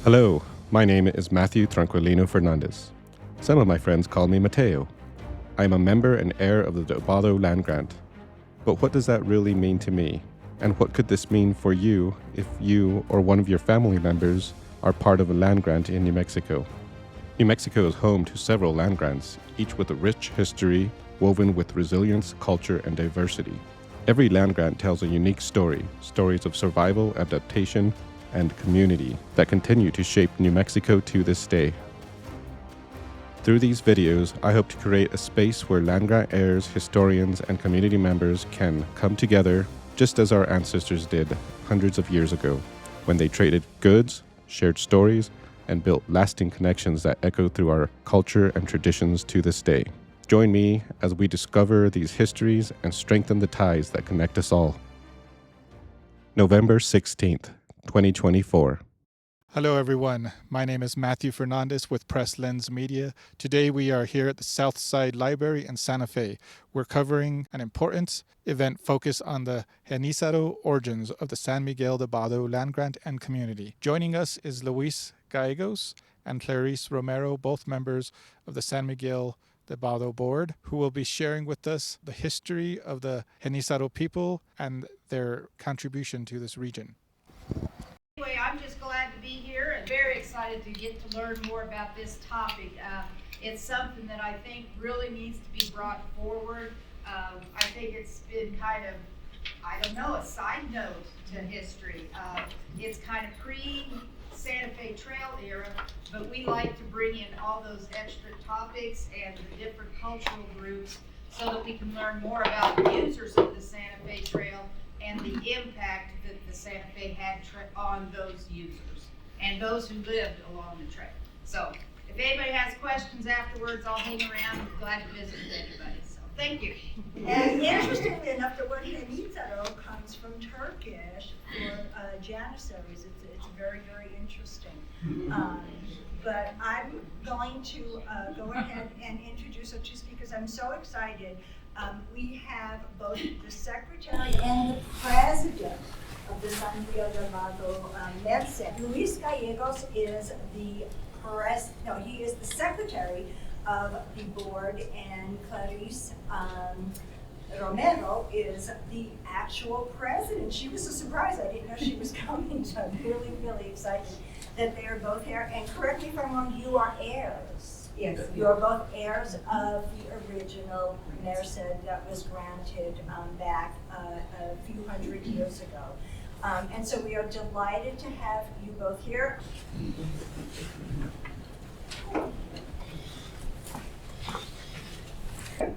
Hello, my name is Matthew Tranquilino Fernandez. Some of my friends call me Mateo. I am a member and heir of the Del Bado land grant. But what does that really mean to me? And what could this mean for you if you or one of your family members are part of a land grant in New Mexico? New Mexico is home to several land grants, each with a rich history woven with resilience, culture, and diversity. Every land grant tells a unique story, stories of survival, adaptation, and community that continue to shape New Mexico to this day. Through these videos, I hope to create a space where land grant heirs, historians, and community members can come together just as our ancestors did hundreds of years ago, when they traded goods, shared stories, and built lasting connections that echo through our culture and traditions to this day. Join me as we discover these histories and strengthen the ties that connect us all. November 16th, 2024. Hello, everyone. My name is Matthew Fernandez with Press Lens Media. Today, we are here at the Southside Library in Santa Fe. We're covering an important event focused on the Genizaro origins of the San Miguel Del Bado land grant and community. Joining us is Luis Gallegos and Clarice Romero, both members of the San Miguel Del Bado board, who will be sharing with us the history of the Genizaro people and their contribution to this region. Anyway, I'm just glad to be here and very excited to get to learn more about this topic. It's something that I think really needs to be brought forward. I think it's been kind of, a side note to history. It's kind of pre-Santa Fe Trail era, but we like to bring in all those extra topics and the different cultural groups so that we can learn more about the users of the Santa Fe Trail and the impact that the Santa Fe had on those users and those who lived along the trail. So if anybody has questions afterwards, I'll hang around. I'm glad to visit with anybody. So thank you. And interestingly enough, the word Genizaro comes from Turkish for Janissaries. It's very, very interesting. But I'm going to go ahead and introduce it just because I'm so excited. We have both the secretary and the president of the San Miguel Del Bado Merced. Luis Gallegos is he is the secretary of the board, and Clarice Romero is the actual president. She was a surprise. I didn't know she was coming, so I'm really, really excited that they are both here. And correct me if I'm wrong, you are heirs. Yes, you are both heirs of the original Merced that was granted back a few hundred years ago. And so we are delighted to have you both here.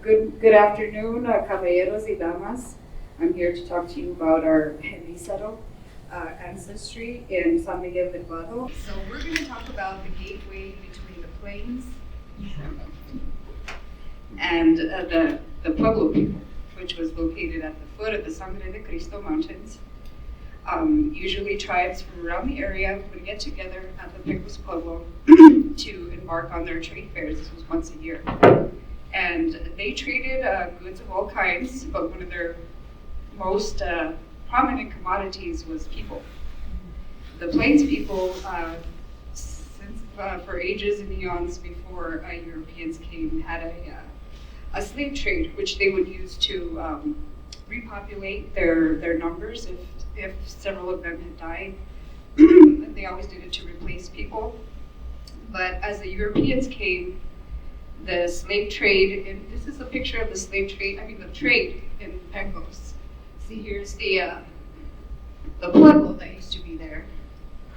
Good afternoon, caballeros y damas. I'm here to talk to you about our Genizaro ancestry in San Miguel del Bado. So we're going to talk about the gateway between the plains and the Pueblo people, which was located at the foot of the Sangre de Cristo mountains. Usually tribes from around the area would get together at the Pecos Pueblo to embark on their trade fairs. This was once a year. And they traded goods of all kinds, but one of their most prominent commodities was people. The Plains people, for ages and eons before Europeans came, had a slave trade, which they would use to repopulate their numbers if several of them had died. They always did it to replace people. But as the Europeans came, the slave trade, and this is a picture of the the trade in Pecos. See, here's the pueblo that used to be there,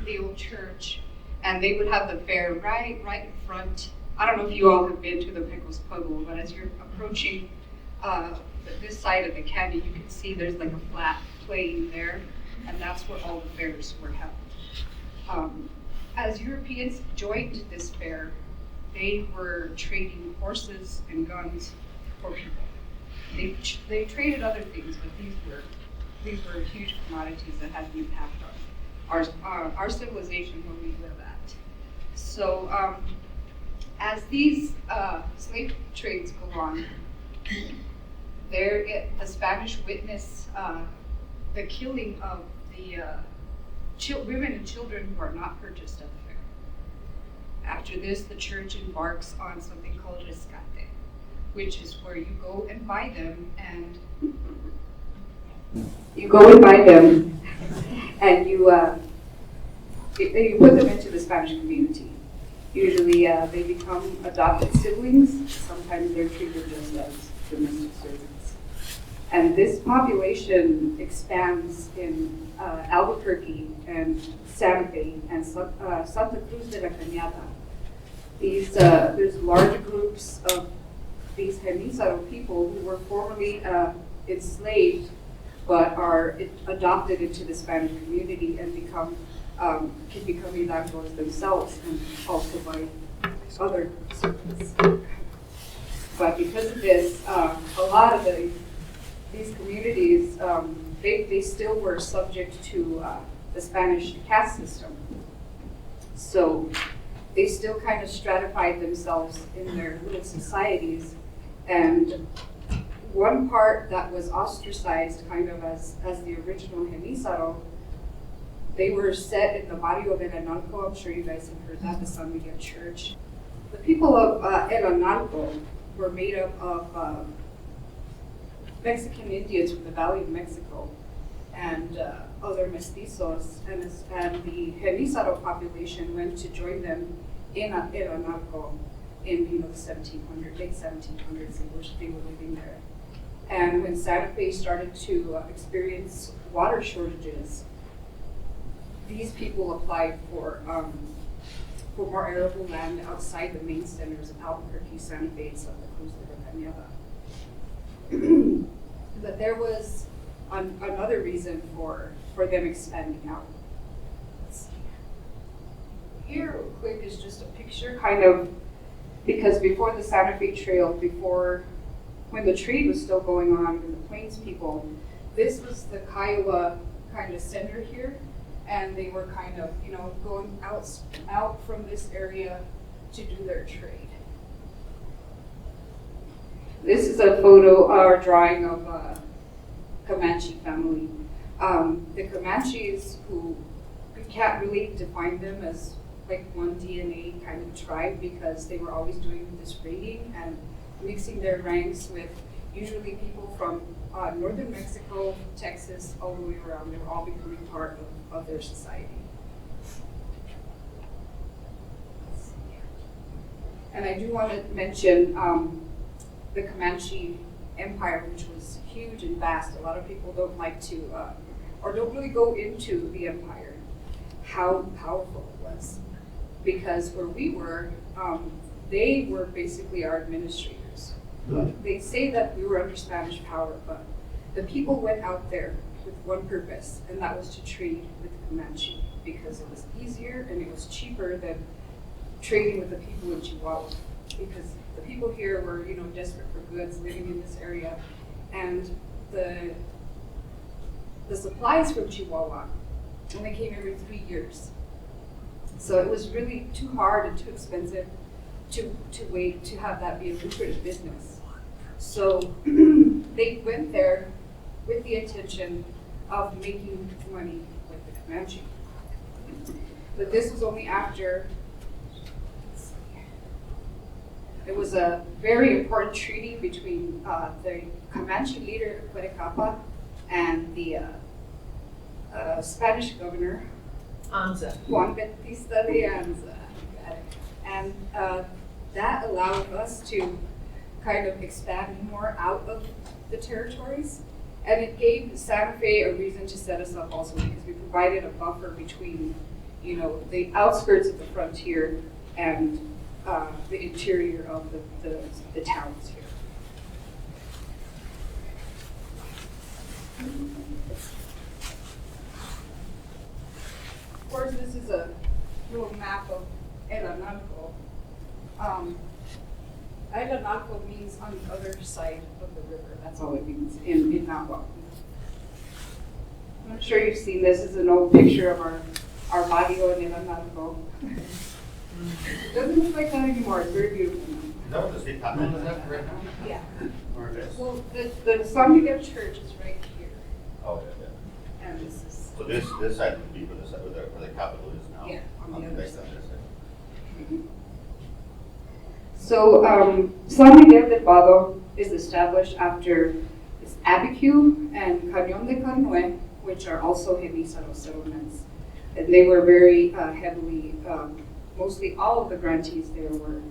the old church, and they would have the fair right in front. I don't know if you all have been to the Pecos Pueblo, but as you're approaching this side of the canyon, you can see there's like a flat plain there, and that's where all the fairs were held. As Europeans joined this fair, they were trading horses and guns for people. They traded other things, but these were huge commodities that had an impact on our civilization where we live at. So as these slave trades go on, the Spanish witnessed the killing of the women and children who are not purchased at the fair. after this, the church embarks on something called rescate, which is where you go and buy them and you put them into the Spanish community. Usually they become adopted siblings. Sometimes they're treated just as domestic servants. And this population expands in Albuquerque and Santa Fe and Santa Cruz de la Cañada. There's large groups of these Genizaro people who were formerly enslaved but are adopted into the Spanish community and can become hidalgos themselves and also by other servants. But because of this, a lot of these communities, they still were subject to the Spanish caste system. So they still kind of stratified themselves in their little societies. And one part that was ostracized kind of as the original Genizaro, they were set in the barrio de El Analco. I'm sure you guys have heard that, the San Miguel Church. The people of El Analco were made up of Mexican Indians from the Valley of Mexico and other mestizos, and the Genizaro population went to join them in El Analco in the late 1700s. They were living there. And when Santa Fe started to experience water shortages, these people applied for more arable land outside the main centers of Albuquerque, Santa Fe, and Santa Cruz de la Cañada. But there was another reason for them expanding out. Let's see. Here, real quick, is just a picture, kind of, because before the Santa Fe Trail, when the trade was still going on with the Plains people, this was the Kiowa kind of center here, and they were kind of, going out from this area to do their trade. This is a photo or drawing of a Comanche family. The Comanches, who we can't really define them as like one DNA kind of tribe because they were always doing this raiding and mixing their ranks with usually people from northern Mexico, Texas, all the way around. They were all becoming part of their society. And I do want to mention the Comanche Empire, which was huge and vast. A lot of people don't like to, or don't really go into the empire, how powerful it was. Because where we were, they were basically our administrators. They say that we were under Spanish power, but the people went out there with one purpose, and that was to trade with the Comanche, because it was easier and it was cheaper than trading with the people in Chihuahua. Because the people here were, desperate for goods, living in this area, and the supplies from Chihuahua only came every 3 years. So it was really too hard and too expensive to wait to have that be a lucrative business. So they went there with the intention of making money with the Comanche. But this was only after, it was a very important treaty between the Comanche leader, Cuerecapa, and the Spanish governor, Juan Bautista de Anza. And that allowed us to kind of expand more out of the territories. And it gave Santa Fe a reason to set us up also, because we provided a buffer between, the outskirts of the frontier and the interior of the towns here. Of course, this is a little map of El Analco. El Analco means on the other side of the river. That's all it means in Nahuatl. I'm sure you've seen this. This is an old picture of our barrio in El Analco. It doesn't look like that anymore. It's very beautiful now. Is that what the state capital is at right now? Yeah. Or it is? Well, the San Miguel Church is right here. Oh, yeah. And this is, So this side would be where the capital is now? Yeah, on the other side. side. So San Miguel Del Bado is established after this Abiquiu and Cañón de Canoe, which are also Genizaro settlements. And they were very heavily, mostly all of the grantees there were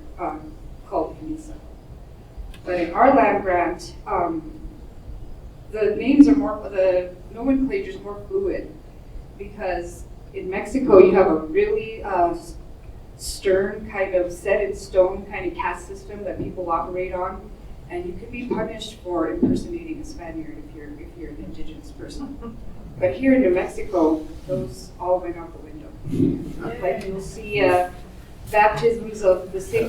called Genizaro. But in our land grant, the names are more, the nomenclature is more fluid, because in Mexico you have a really stern kind of set in stone kind of caste system that people operate on, and you could be punished for impersonating a Spaniard if you're an indigenous person. But here in New Mexico, those all went out the window. Like you'll see baptisms of the same,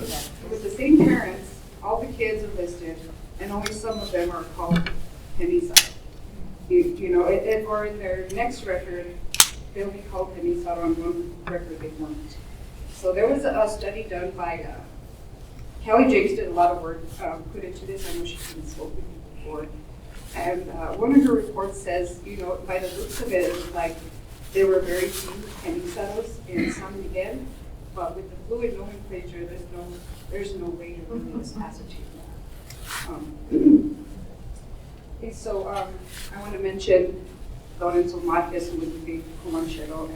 with the same parents, all the kids are listed, and only some of them are called Genizaro. You know, or in their next record, they'll be called Genizaro on one record they weren't. So there was a study done by Kelly Jakes did a lot of work put into this. I know she's been spoken with you before. And one of her reports says, you know, by the looks of it, it was like there were very few Genizaros in San Miguel, but with the fluid nomenclature, there's no way to really ascertain that. Okay, so I want to mention Lorenzo Marquez, who was a big comanchero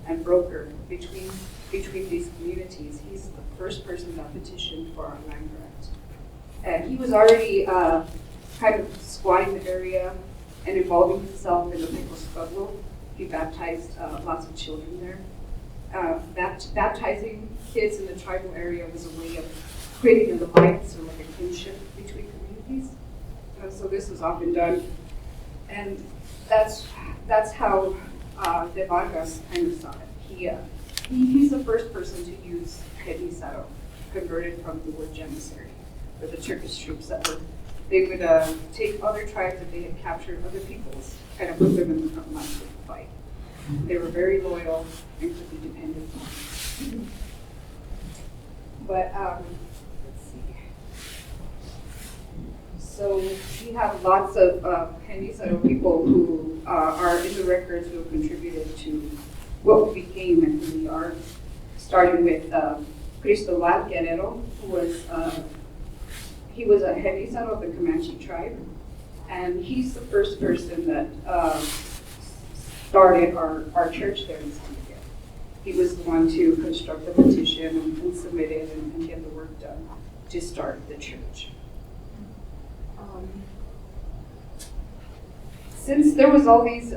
and broker between these communities. He's the first person that petitioned for our land grant. And he was already kind of squatting the area and involving himself in the Pecos Pueblo. He baptized lots of children there. Baptizing kids in the tribal area was a way of creating an alliance or like a kinship between communities. So this was often done. And that's how De Vargas kind of saw it. He's the first person to use Genizaro, converted from the word Janissary, for the Turkish troops they would take other tribes that they had captured, other peoples, kind of put them in the front lines of the fight. They were very loyal and could be depended on. But let's see. So we have lots of Genizaro people who are in the records who have contributed to what we became and who we are, starting with Cristobal Guerrero, who was he was a Genizaro of the Comanche tribe, and he's the first person that started our church there in San Miguel. He was the one to construct the petition and submit it and get the work done to start the church. Since there was all these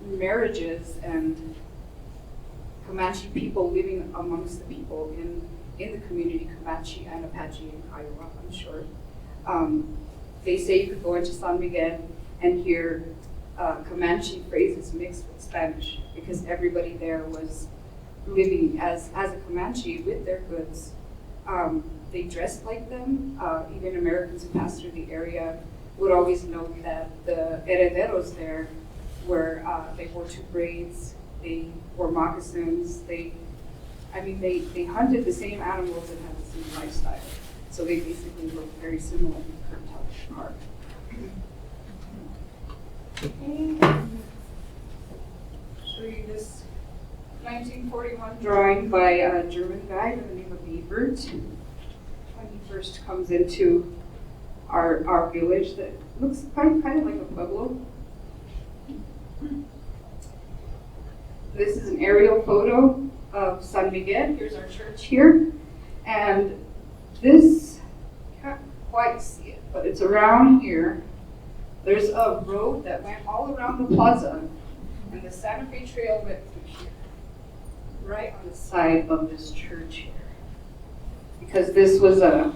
marriages and Comanche people living amongst the people in the community, Comanche and Apache and Kiowa, I'm sure. They say you could go into San Miguel and hear Comanche phrases mixed with Spanish, because everybody there was living as a Comanche with their goods. They dressed like them. Even Americans who passed through the area would always note that the herederos there were, they wore two braids, they wore moccasins, they hunted the same animals and had the same lifestyle. So they basically looked very similar in the park. Show you this 1941 drawing by a German guy by the name of Ebert. When he first comes into our village that looks kind of like a pueblo. This is an aerial photo of San Miguel. Here's our church here. And this, can't quite see it, but it's around here. There's a road that went all around the plaza, and the Santa Fe Trail went through here, right on the side of this church here. Because this was a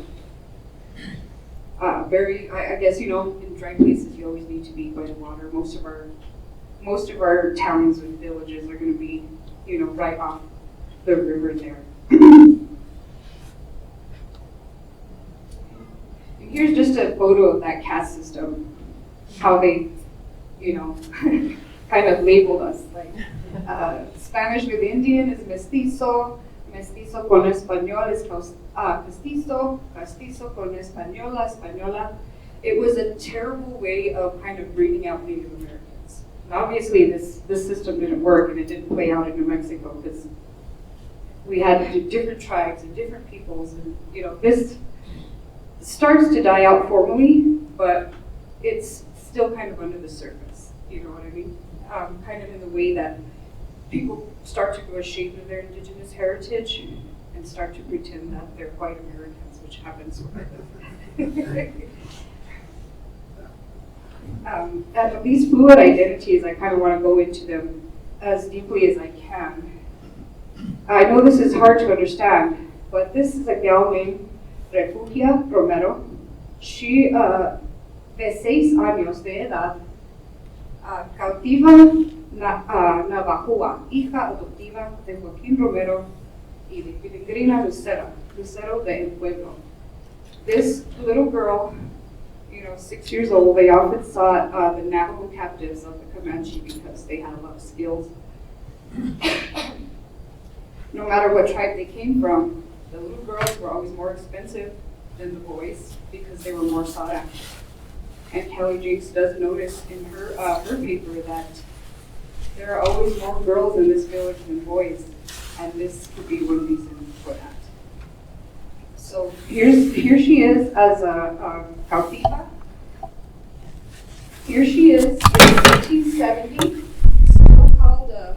very, I guess, you know, in dry places you always need to be by the water. Most of our towns and villages are going to be, you know, right off the river there. Here's just a photo of that caste system, how they, you know, kind of labeled us. Like Spanish with Indian is mestizo, mestizo con español is mestizo, mestizo con española, española. It was a terrible way of kind of breeding out Native Americans. And obviously this system didn't work, and it didn't play out in New Mexico because we had different tribes and different peoples, and this starts to die out formally, but it's still kind of under the surface. You know what I mean? Kind of in the way that people start to go ashamed of their indigenous heritage and start to pretend that they're white Americans, which happens with and these fluid identities, I kind of want to go into them as deeply as I can. I know this is hard to understand, but this is a gal named Refugia Romero. She, de 6 años de edad, cautiva Navajua, hija adoptiva de Joaquín Romero y de Peregrina Lucero de El Pueblo. This little girl, 6 years old, they often sought the Navajo captives of the Comanche because they had a lot of skills. No matter what tribe they came from, the little girls were always more expensive than the boys because they were more sought after. And Kelly Jakes does notice in her paper that there are always more girls in this village than boys, and this could be one reason for that. So here she is as a cautiva. Here she is in 1870, still called a.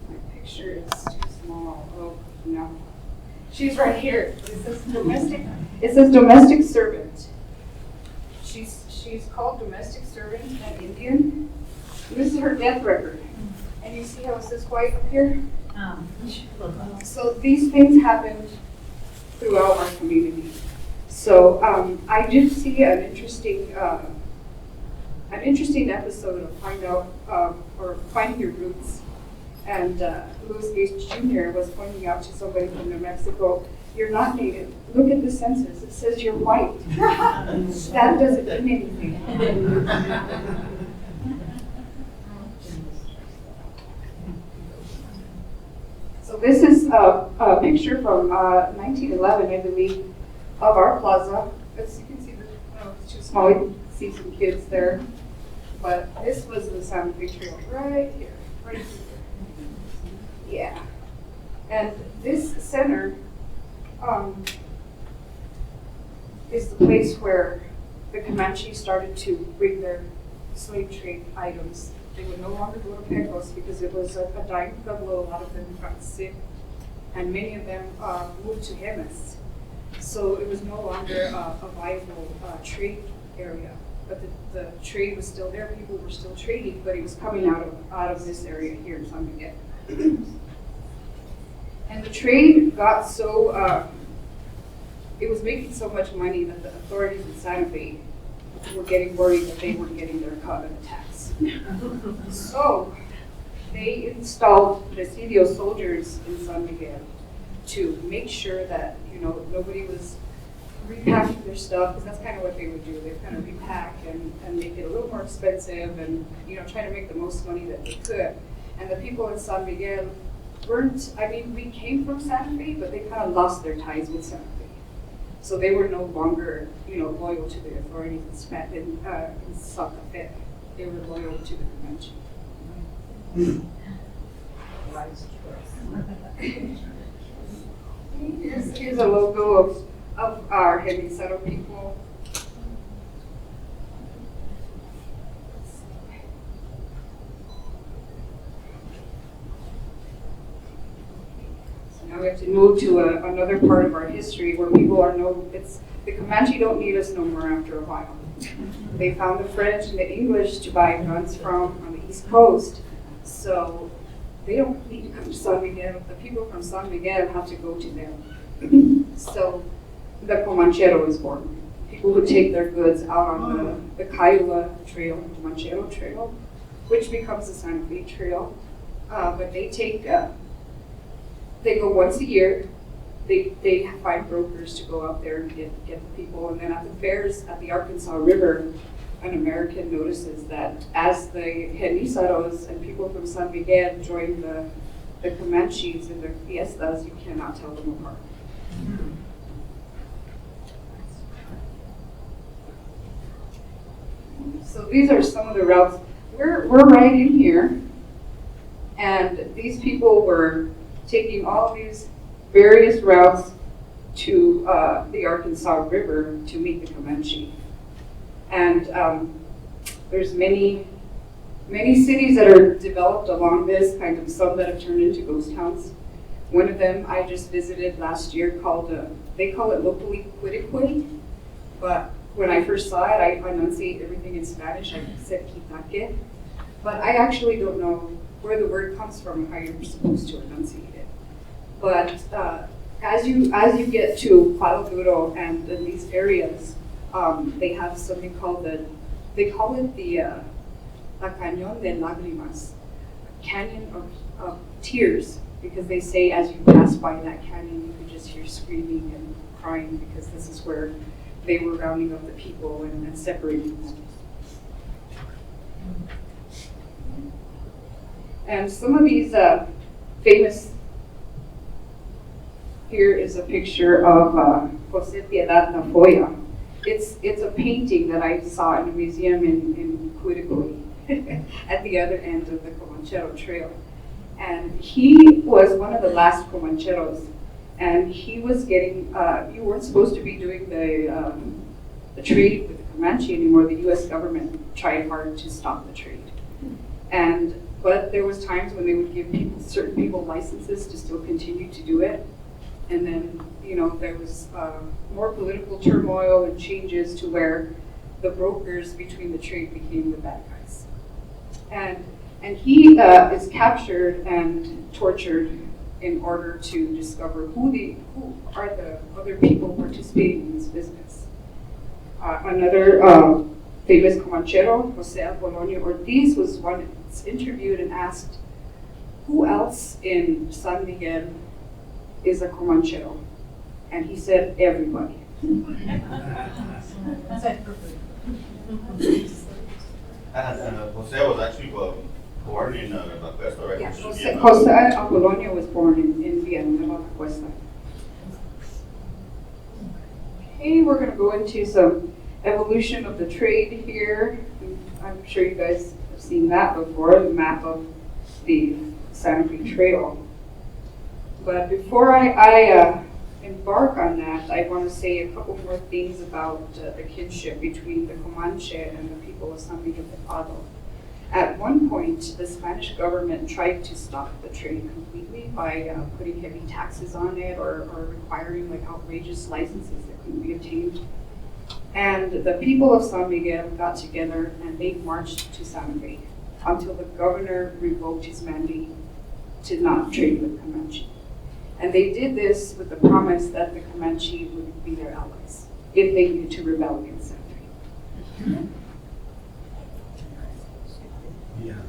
My picture is too small. Oh no, she's right here. It says domestic servant. She's called domestic servant and Indian. This is her death record. And you see how it says white up here? So these things happened throughout our community. So I did see an interesting episode of Finding Your Roots. And Louis Gates Jr. was pointing out to somebody from New Mexico, you're not native. Look at the census. It says you're white. That doesn't mean anything. So this is a picture from 1911, I believe, of our plaza. As you can see, it's too small. You can see some kids there. But this was the Santa Fe Trail right here. Right here. Yeah. And this center is the place where the Comanche started to bring their slave trade items. They would no longer go to Pecos because it was a dying pueblo. A lot of them got sick, and many of them moved to Jemez. So it was no longer a viable trade area. But the trade was still there. People were still trading, but it was coming out of this area here in San Miguel. And the trade got so it was making so much money that the authorities in Santa Fe were getting worried that they weren't getting their cut of the tax. So they installed Presidio soldiers in San Miguel to make sure that nobody was repacking their stuff, because that's kind of what they would do. They'd kind of repack and make it a little more expensive and try to make the most money that they could. And the people in San Miguel we came from Santa Fe, but they kind of lost their ties with Santa Fe. So they were no longer, loyal to the authorities in Santa Fe. They were loyal to the Comanche. Here's a logo of our Genizaro people. Now we have to move to another part of our history where people are the Comanche don't need us no more after a while. They found the French and the English to buy guns from on the East Coast, so they don't need to come to San Miguel. The people from San Miguel have to go to them. So the Comanchero is born. People who take their goods out on the Cayula Trail, the Comanchero Trail, which becomes the Santa Fe Trail. But they go once a year. They find brokers to go out there and get the people. And then at the fairs at the Arkansas River, an American notices that as the Genizaros and people from San Miguel join the Comanches in their fiestas, you cannot tell them apart. So these are some of the routes. we're right in here, and these people were taking all of these various routes to the Arkansas River to meet the Comanche. And there's many cities that are developed along this, kind of some that have turned into ghost towns. One of them I just visited last year called, they call it locally Quirique, but when I first saw it, I enunciate everything in Spanish. I said Quitaque, but I actually don't know where the word comes from and how you're supposed to enunciate it. But as you get to Palo Duro and in these areas, they have something called they call it the La Cañón de Lágrimas, canyon of tears, because they say as you pass by that canyon, you could just hear screaming and crying, because this is where they were rounding up the people and separating them. And some of these famous, here is a picture of Jose Piedad Nafoya. It's a painting that I saw in a museum in Quirique at the other end of the Comanchero Trail. And he was one of the last Comancheros, and he was getting, you weren't supposed to be doing the trade with the Comanche anymore. The US government tried hard to stop the trade. But there was times when they would give certain people licenses to still continue to do it. And then, there was more political turmoil and changes to where the brokers between the trade became the bad guys. And he is captured and tortured in order to discover who are the other people participating in this business. Another famous Comanchero, Jose Apolonio Ortiz, was one that's interviewed and asked, who else in San Miguel is a Comanchero? And he said, everybody. Jose was actually born in La Cuesta, right? Yeah, Jose Apolonio was born in Villanueva, La Cuesta. Okay, we're going to go into some evolution of the trade here. I'm sure you guys have seen that before, the map of the Santa Fe Trail. But before I embark on that, I want to say a couple more things about the kinship between the Comanche and the people of San Miguel del Bado. At one point, the Spanish government tried to stop the trade completely by putting heavy taxes on it or requiring outrageous licenses that couldn't be obtained. And the people of San Miguel got together and they marched to Santa Fe until the governor revoked his mandate to not trade with Comanche. And they did this with the promise that the Comanche would be their allies if they needed to rebel against Santa Fe. Yeah.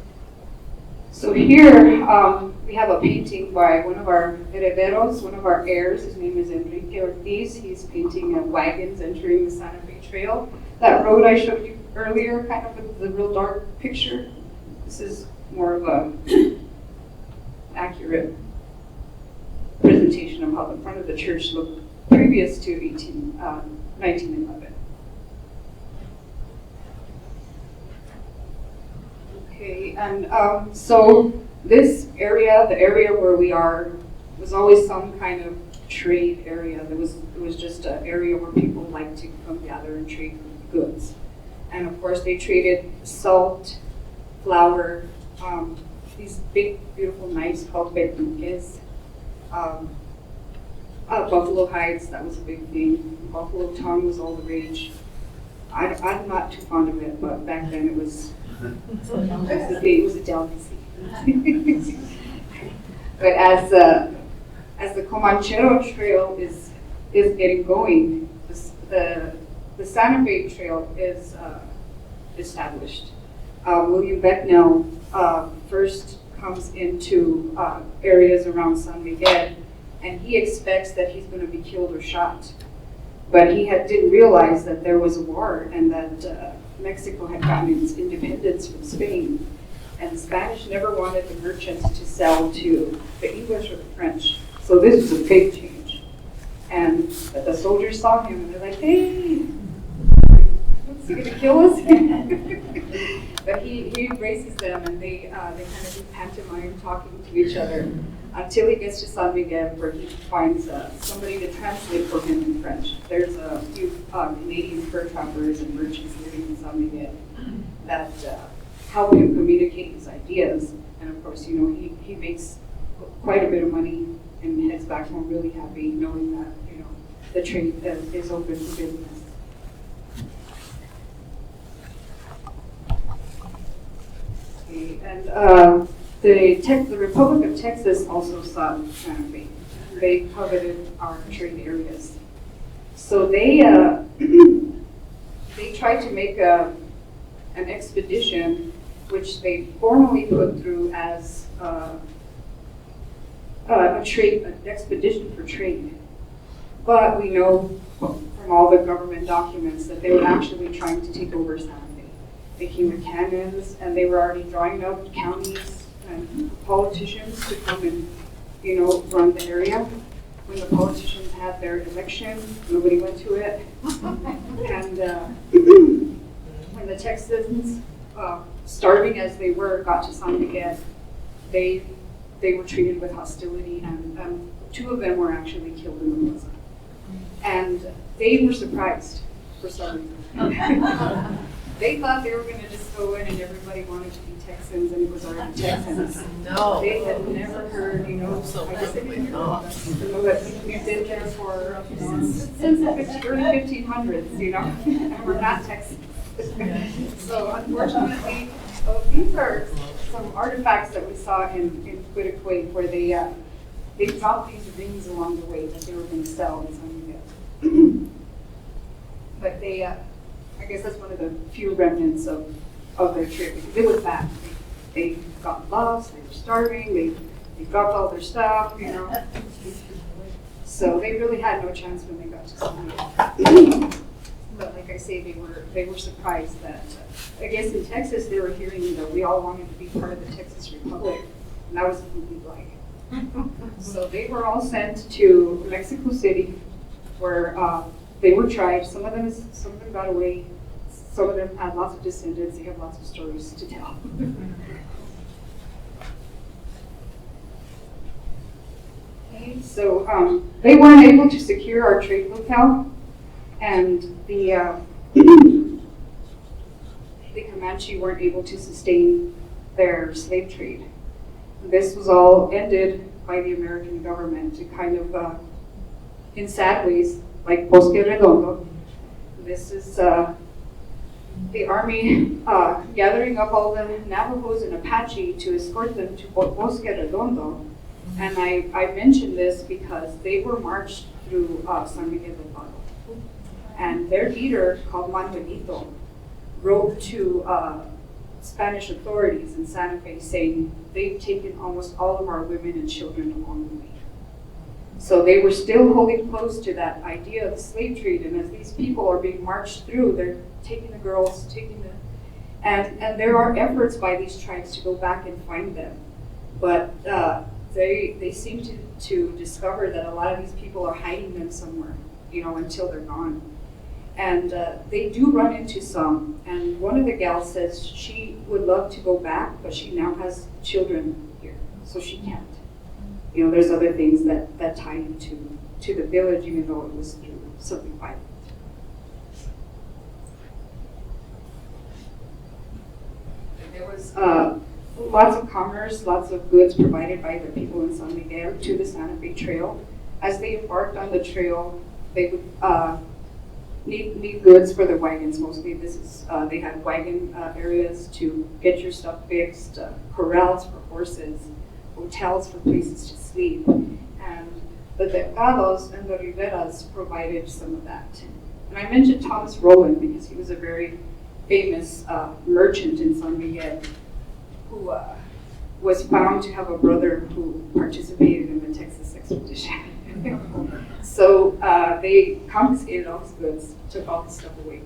So here we have a painting by one of our herederos, one of our heirs. His name is Enrique Ortiz. He's painting wagons entering the Santa Fe Trail. That road I showed you earlier, kind of with the real dark picture, this is more of a accurate presentation of how the front of the church looked previous to 1911. Okay, and so this area, the area where we are, was always some kind of trade area. It was just an area where people liked to come gather and trade goods. And of course they traded salt, flour, these big, beautiful knives called betuques, buffalo hides, that was a big thing. Buffalo tongue was all the rage. I'm not too fond of it, but back then it was a delicacy. But as the Comanchero Trail is getting going, the Santa Fe Trail is established. William Becknell first comes into areas around San Miguel, and he expects that he's going to be killed or shot. But he didn't realize that there was a war and that Mexico had gotten its independence from Spain. And the Spanish never wanted the merchants to sell to the English or the French. So this was a big change. And the soldiers saw him and they're like, hey, is he going to kill us? But he embraces them, and they kind of do pantomime talking to each other until he gets to San Miguel, where he finds somebody to translate for him in French. There's a few Canadian fur trappers and merchants living in San Miguel that help him communicate his ideas. And of course, you know, he makes quite a bit of money and heads back home really happy, knowing that, you know, the trade is open for business. Okay, and the Republic of Texas also saw Santa Fe. They coveted our trade areas. So they they tried to make an expedition, which they formally put through as an expedition for trade. But we know from all the government documents that they were actually trying to take over Santa Fe. They came with cannons, and they were already drawing up counties and politicians to come and, you know, run the area. When the politicians had their election, nobody went to it. And when the Texans, starving as they were, got to San Miguel, they were treated with hostility, and 2 of them were actually killed in the plaza. And they were surprised for some reason. They thought they were going to just go in and everybody wanted to be Texans, and it was already Texans. No. They had never heard, you know, I guess they didn't hear about us. You know, that we've been there for since the early 1500s, you know, and we're not Texans. So unfortunately, these are some artifacts that we saw in Quitaque, where they dropped these rings along the way that they were going to sell in San Miguel. But they, I guess that's one of the few remnants of their trip, because it was bad. They got lost, they were starving, they dropped all their stuff, you know. So they really had no chance when they got to San Miguel. But like I say, they were surprised that, I guess in Texas they were hearing that we all wanted to be part of the Texas Republic, and that was a complete lie. So they were all sent to Mexico City, where they were tried. Some of them got away. Some of them had lots of descendants. They have lots of stories to tell. Okay, so they weren't able to secure our trade locale, and the Comanche weren't able to sustain their slave trade. This was all ended by the American government to kind of, in sad ways, like Bosque Redondo. This is the army gathering up all the Navajos and Apache to escort them to Bosque Redondo. And I mention this because they were marched through San Miguel Del Bado. And their leader, called Manuelito, wrote to Spanish authorities in Santa Fe saying they've taken almost all of our women and children along the way. So they were still holding close to that idea of the slave trade, and as these people are being marched through, they're taking the girls, and there are efforts by these tribes to go back and find them. But they seem to discover that a lot of these people are hiding them somewhere, you know, until they're gone. And they do run into some, and one of the gals says she would love to go back, but she now has children here, so she can't. You know, there's other things that tie into the village, even though it was through something violent. There was lots of commerce, lots of goods provided by the people in San Miguel to the Santa Fe Trail. As they embarked on the trail, they would need goods for the wagons mostly. They had wagon areas to get your stuff fixed, corrals for horses, hotels for places to sleep, and the Del Bados and the Riveras provided some of that. And I mentioned Thomas Rowland because he was a very famous merchant in San Miguel who was found to have a brother who participated in the Texas expedition. So they confiscated all his goods, took all his stuff away.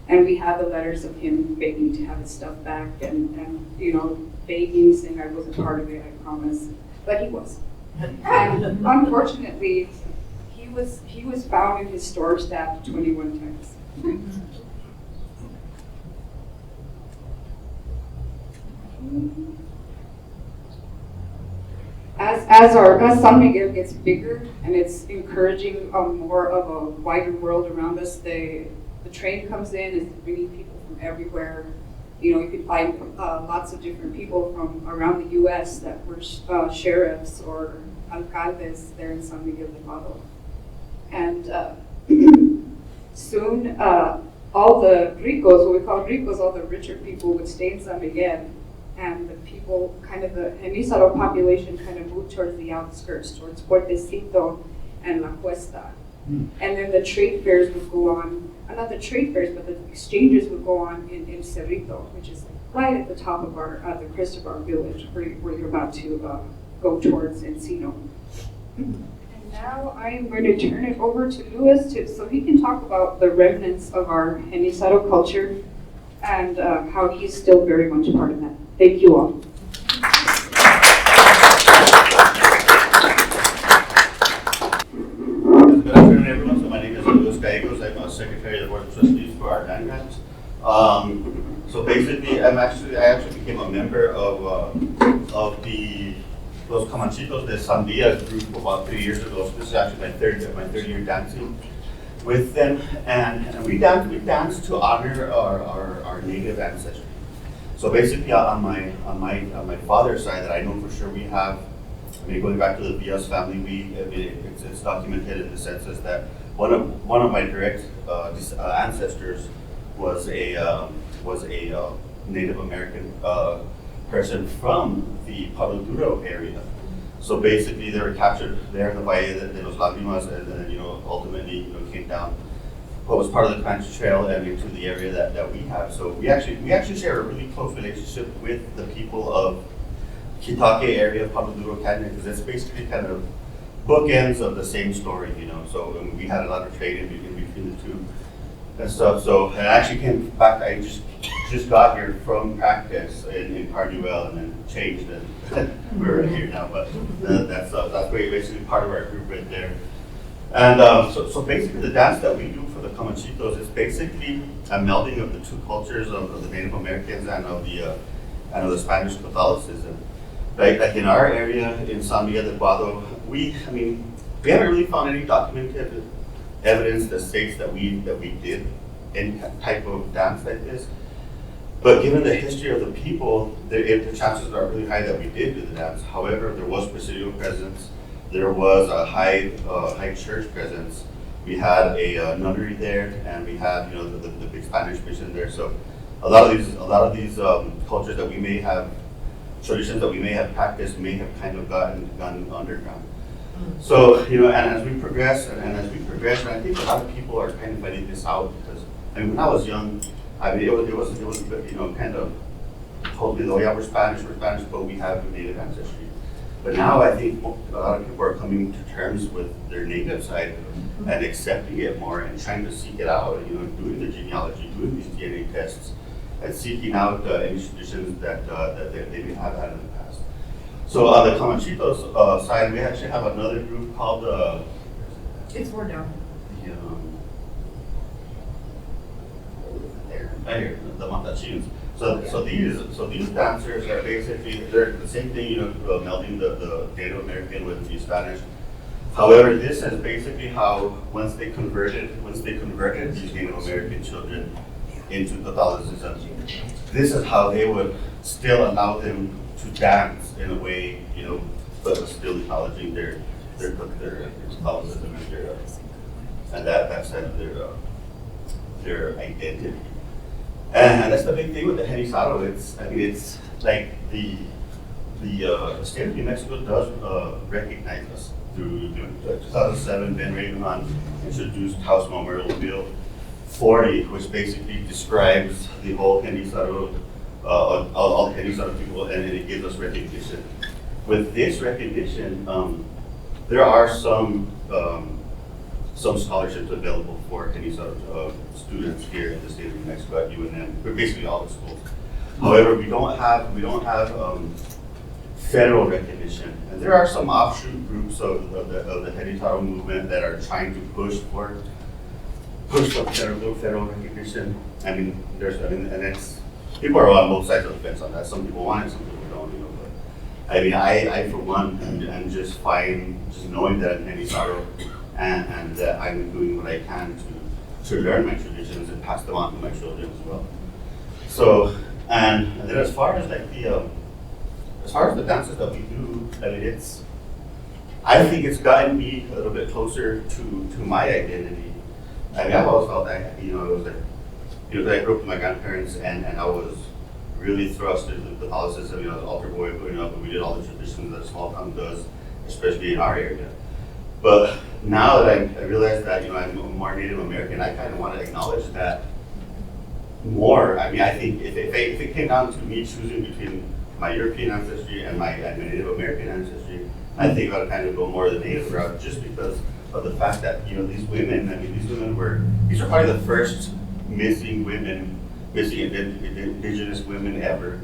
And we have the letters of him begging to have his stuff back and you know, begging, saying I wasn't part of it, I promise. But he was. And unfortunately, he was found in his store stabbed 21 times. As San Miguel gets bigger and it's encouraging more of a wider world around us, the train comes in, is bringing people from everywhere. You know, you could find lots of different people from around the U.S. that were sheriffs or alcaldes there in San Miguel Del Bado. And soon, all the ricos, what we call ricos, all the richer people would stay in San Miguel, and the people, kind of the Genizaro population, kind of moved towards the outskirts, towards Puertecito and La Cuesta. And then the trade fairs would go on, not the trade fairs, but the exchanges would go on in Cerrito, which is right at the top of the crest of our village, where you're about to go towards Encino. And now I am going to turn it over to Luis so he can talk about the remnants of our Genizaro culture and how he's still very much a part of that. Thank you all. Good afternoon, everyone. So my name is Luis Gallegos. I'm a secretary of the Board of Trustees for our land grant. So basically, I actually became a member of Los Comanchitos de Sandia group about 3 years ago. So this is actually my third year dancing with them, and we dance to honor our native ancestry. So basically, on my father's side, that I know for sure we have. I mean, going back to the Villas family, it's documented in the census that one of my direct ancestors was a Native American person from the Palo Duro area. So basically, they were captured there in the Valle de los Lágrimas, and then ultimately came down what was part of the Comanche Trail and into the area that we have. So we actually share a really close relationship with the people of Quitaque area, Palo Duro Canyon, because it's basically kind of bookends of the same story, So we had a lot of trade in between the two and stuff. So I actually came back. I just got here from practice in Carduel and then changed, and we're here now. But that's basically part of our group right there. And so basically, the dance that we do for the Comanchitos is basically a melding of the two cultures of the Native Americans and of the Spanish Catholicism. Like in our area in San Miguel del Bado, we haven't really found any documented evidence that states that we did any type of dance like this. But given the history of the people, the chances are really high that we did do the dance. However, there was Presidio presence, there was a high church presence. We had a nunnery there, and we had the big Spanish mission there. So a lot of these cultures that we may have. Traditions that we may have practiced may have kind of gone underground. So, and as we progress, and I think a lot of people are kind of finding this out, because, when I was young, it was kind of told me, oh yeah, we're Spanish, but we have native ancestry. But now I think a lot of people are coming to terms with their native side and accepting it more and trying to seek it out, doing the genealogy, doing these DNA tests, and seeking out any traditions that they may have had in the past. So on the Comanchitos side, we actually have another group called It's more down. The Matachins. So these dancers are basically they're the same thing, melding the Native American with the Spanish. However, this is basically how once they converted these Native American children into Catholicism, this is how they would still allow them to dance in a way, but still acknowledging their Catholicism and that's their identity. And that's the big thing with the Genizaro. It's like the state of New Mexico does recognize us through 2007. Ben Raymond introduced House Memorial Bill 40, which basically describes the whole Genizaro, all Genizaro people, and it gives us recognition. With this recognition, there are some scholarships available for Genizaro students here in the state of New Mexico at UNM, but basically all the schools. However, we don't have federal recognition, and there are some offshoot groups of the Genizaro movement that are trying to push for federal recognition. And it's people are on both sides of the fence on that. Some people want it, some people I mean, I for one, am just fine just knowing that I'm Genizaro and that I'm doing what I can to learn my traditions and pass them on to my children as well. So, and then as far as like as far as the dances that we do, I mean, I think it's gotten me a little bit closer to my identity. I mean, I've always felt that, it was like, I grew up with my grandparents and I was really thrust into Catholicism. I was an altar boy growing up, and we did all the traditions that a small town does, especially in our area. But now that I realize that, I'm more Native American, I kind of want to acknowledge that more. I mean, I think if it came down to me choosing between my European ancestry and my Native American ancestry, I think I would kind of go more the Native route, just because of the fact that, these women these are probably the first missing indigenous women ever,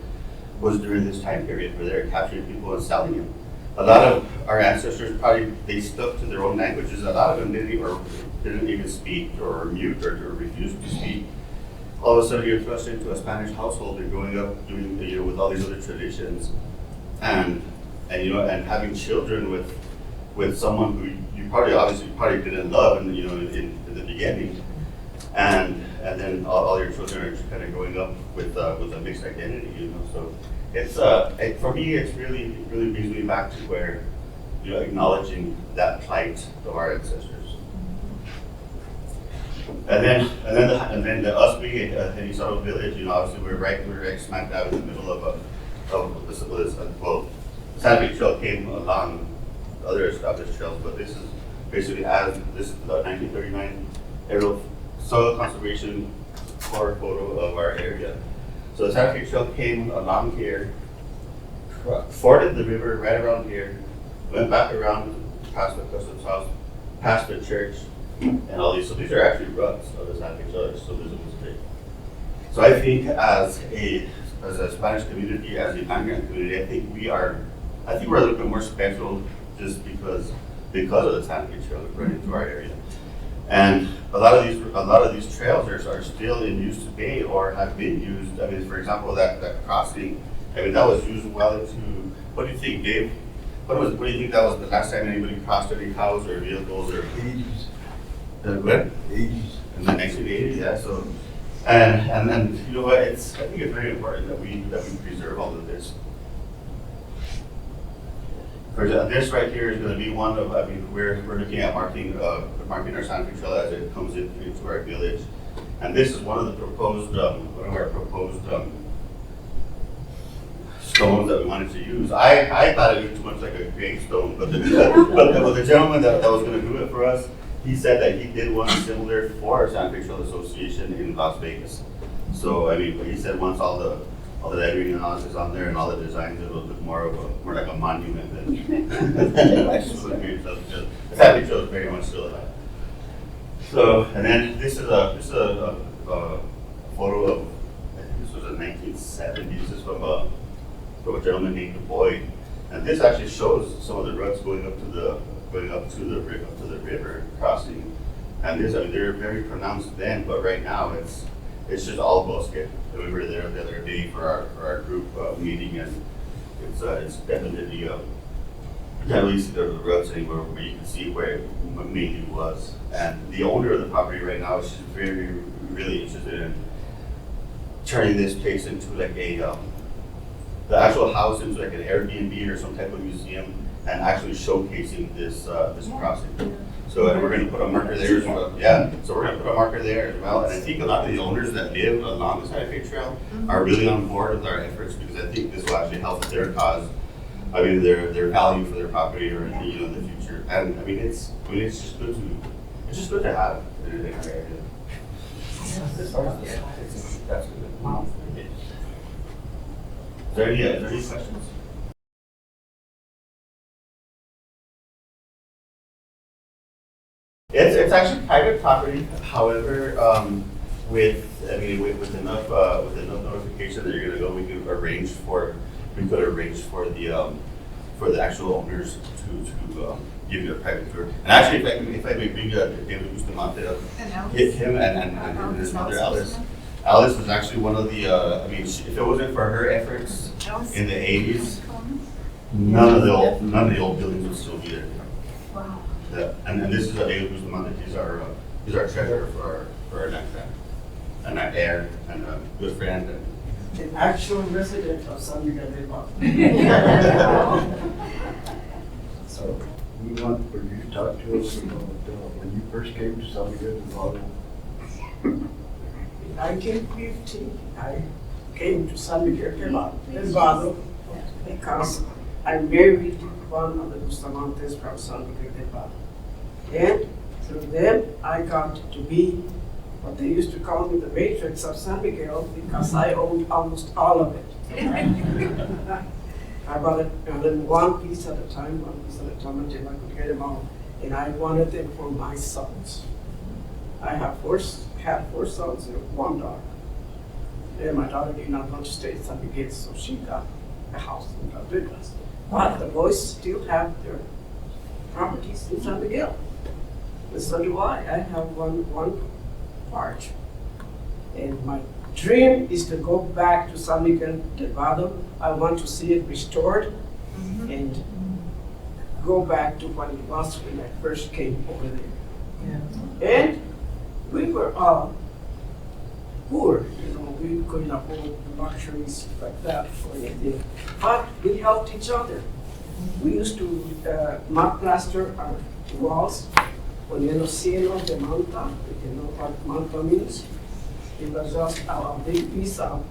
was during this time period where they're capturing people and selling them. A lot of our ancestors they stuck to their own languages. A lot of them didn't even speak, or mute, or refused to speak. All of a sudden you're thrust into a Spanish household and growing up doing, with all these other traditions, and having children with someone who you probably didn't love in the beginning, and then all your children are just kind of growing up with a mixed identity, So it's for me, it's really brings me back to where, acknowledging that plight of our ancestors. And then us being a Genizaro village, obviously we're right smack dab in the middle of this. Well, the Santa Fe Trail came along the other established trails, but this is basically this is the 1939 aerial soil conservation core photo of our area. So the Santa Fe Trail came along here, forded the river right around here, went back around past the customs house, past the church, and all these. So these are actually ruts of the Santa Fe Trail. They're still visible today. So I think as a Spanish community, as a migrant community, I think we're a little bit more special just because of the Santa Fe Trail running through our area. And a lot of these trails are still in use today, or have been used. I mean, for example, that crossing, that was used well into, what do you think, Dave? What do you think that was the last time anybody crossed any cows or vehicles or 80s. What? 80s. In the 1980s, yeah. So, and then I think it's very important that we preserve all of this. This right here is going to be one of, we're looking at marking our Santa Fe Trail as it comes into our village. And this is one of our proposed stones that we wanted to use. I thought it was too much like a gravestone, but the gentleman that was going to do it for us, he said that he did one similar for Santa Fe Trail Association in Las Vegas. So, he said once all the lettering and all this is on there and all the designs, it will look more like a monument than the actual Santa Fe Trail is very much still alive. So, and then this is a photo of, I think this was in 1970s. This is from a gentleman named Du Bois, and this actually shows some of the ruts going up to the river crossing. And they're very pronounced then, but right now it's just all bosque. We were there the other day for our group meeting, and it's definitely you can't really see the ruts anymore, but you can see where it mainly was. And the owner of the property right now is just really interested in turning this place into like the actual house into like an Airbnb or some type of museum, and actually showcasing this crossing. So we're going to put a marker there as well. Yeah, so we're going to put a marker there as well. And I think a lot of the owners that live along the Santa Fe Trail are really on board with our efforts, because I think this will actually help with their cause. Their value for their property or in the future. And it's just good to have in our area. That's good. Is there any questions? It's actually private property. However, with enough notification that you're going to go, we could arrange for the actual owners to give you a private tour. And actually, if I may bring David Bustamante up, him and his mother Alice. Alice was actually one of the. If it wasn't for her efforts in the 80s. None of the old buildings will still be there. Wow. Yeah, and this is Diego Bustamante. He's our treasurer for our land grant, and our heir, and a good friend. And An actual resident of San Miguel Del Bado. So we want for you to talk to us about when you first came to San Miguel Del Bado. In 1950, I came to San Miguel Del Bado because I married one of the Bustamantes from San Miguel Del Bado. And through them, I got to be what they used to call me the matrix of San Miguel because I owned almost all of it. I bought it one piece at a time, until I could get them all. And I wanted them for my sons. I had four sons and one daughter. And my daughter did not want to stay in San Miguel, so she got a house in Las. But the boys still have their properties in San Miguel. And so do I. I have one part. And my dream is to go back to San Miguel Del Bado. I want to see it restored and go back to what it was when I first came over there. Yeah. And we were all poor, we couldn't afford luxuries like that or anything. But we helped each other. We used to mud plaster our walls, poniendo cielo de manta, if you know what manta means. It was just a big piece of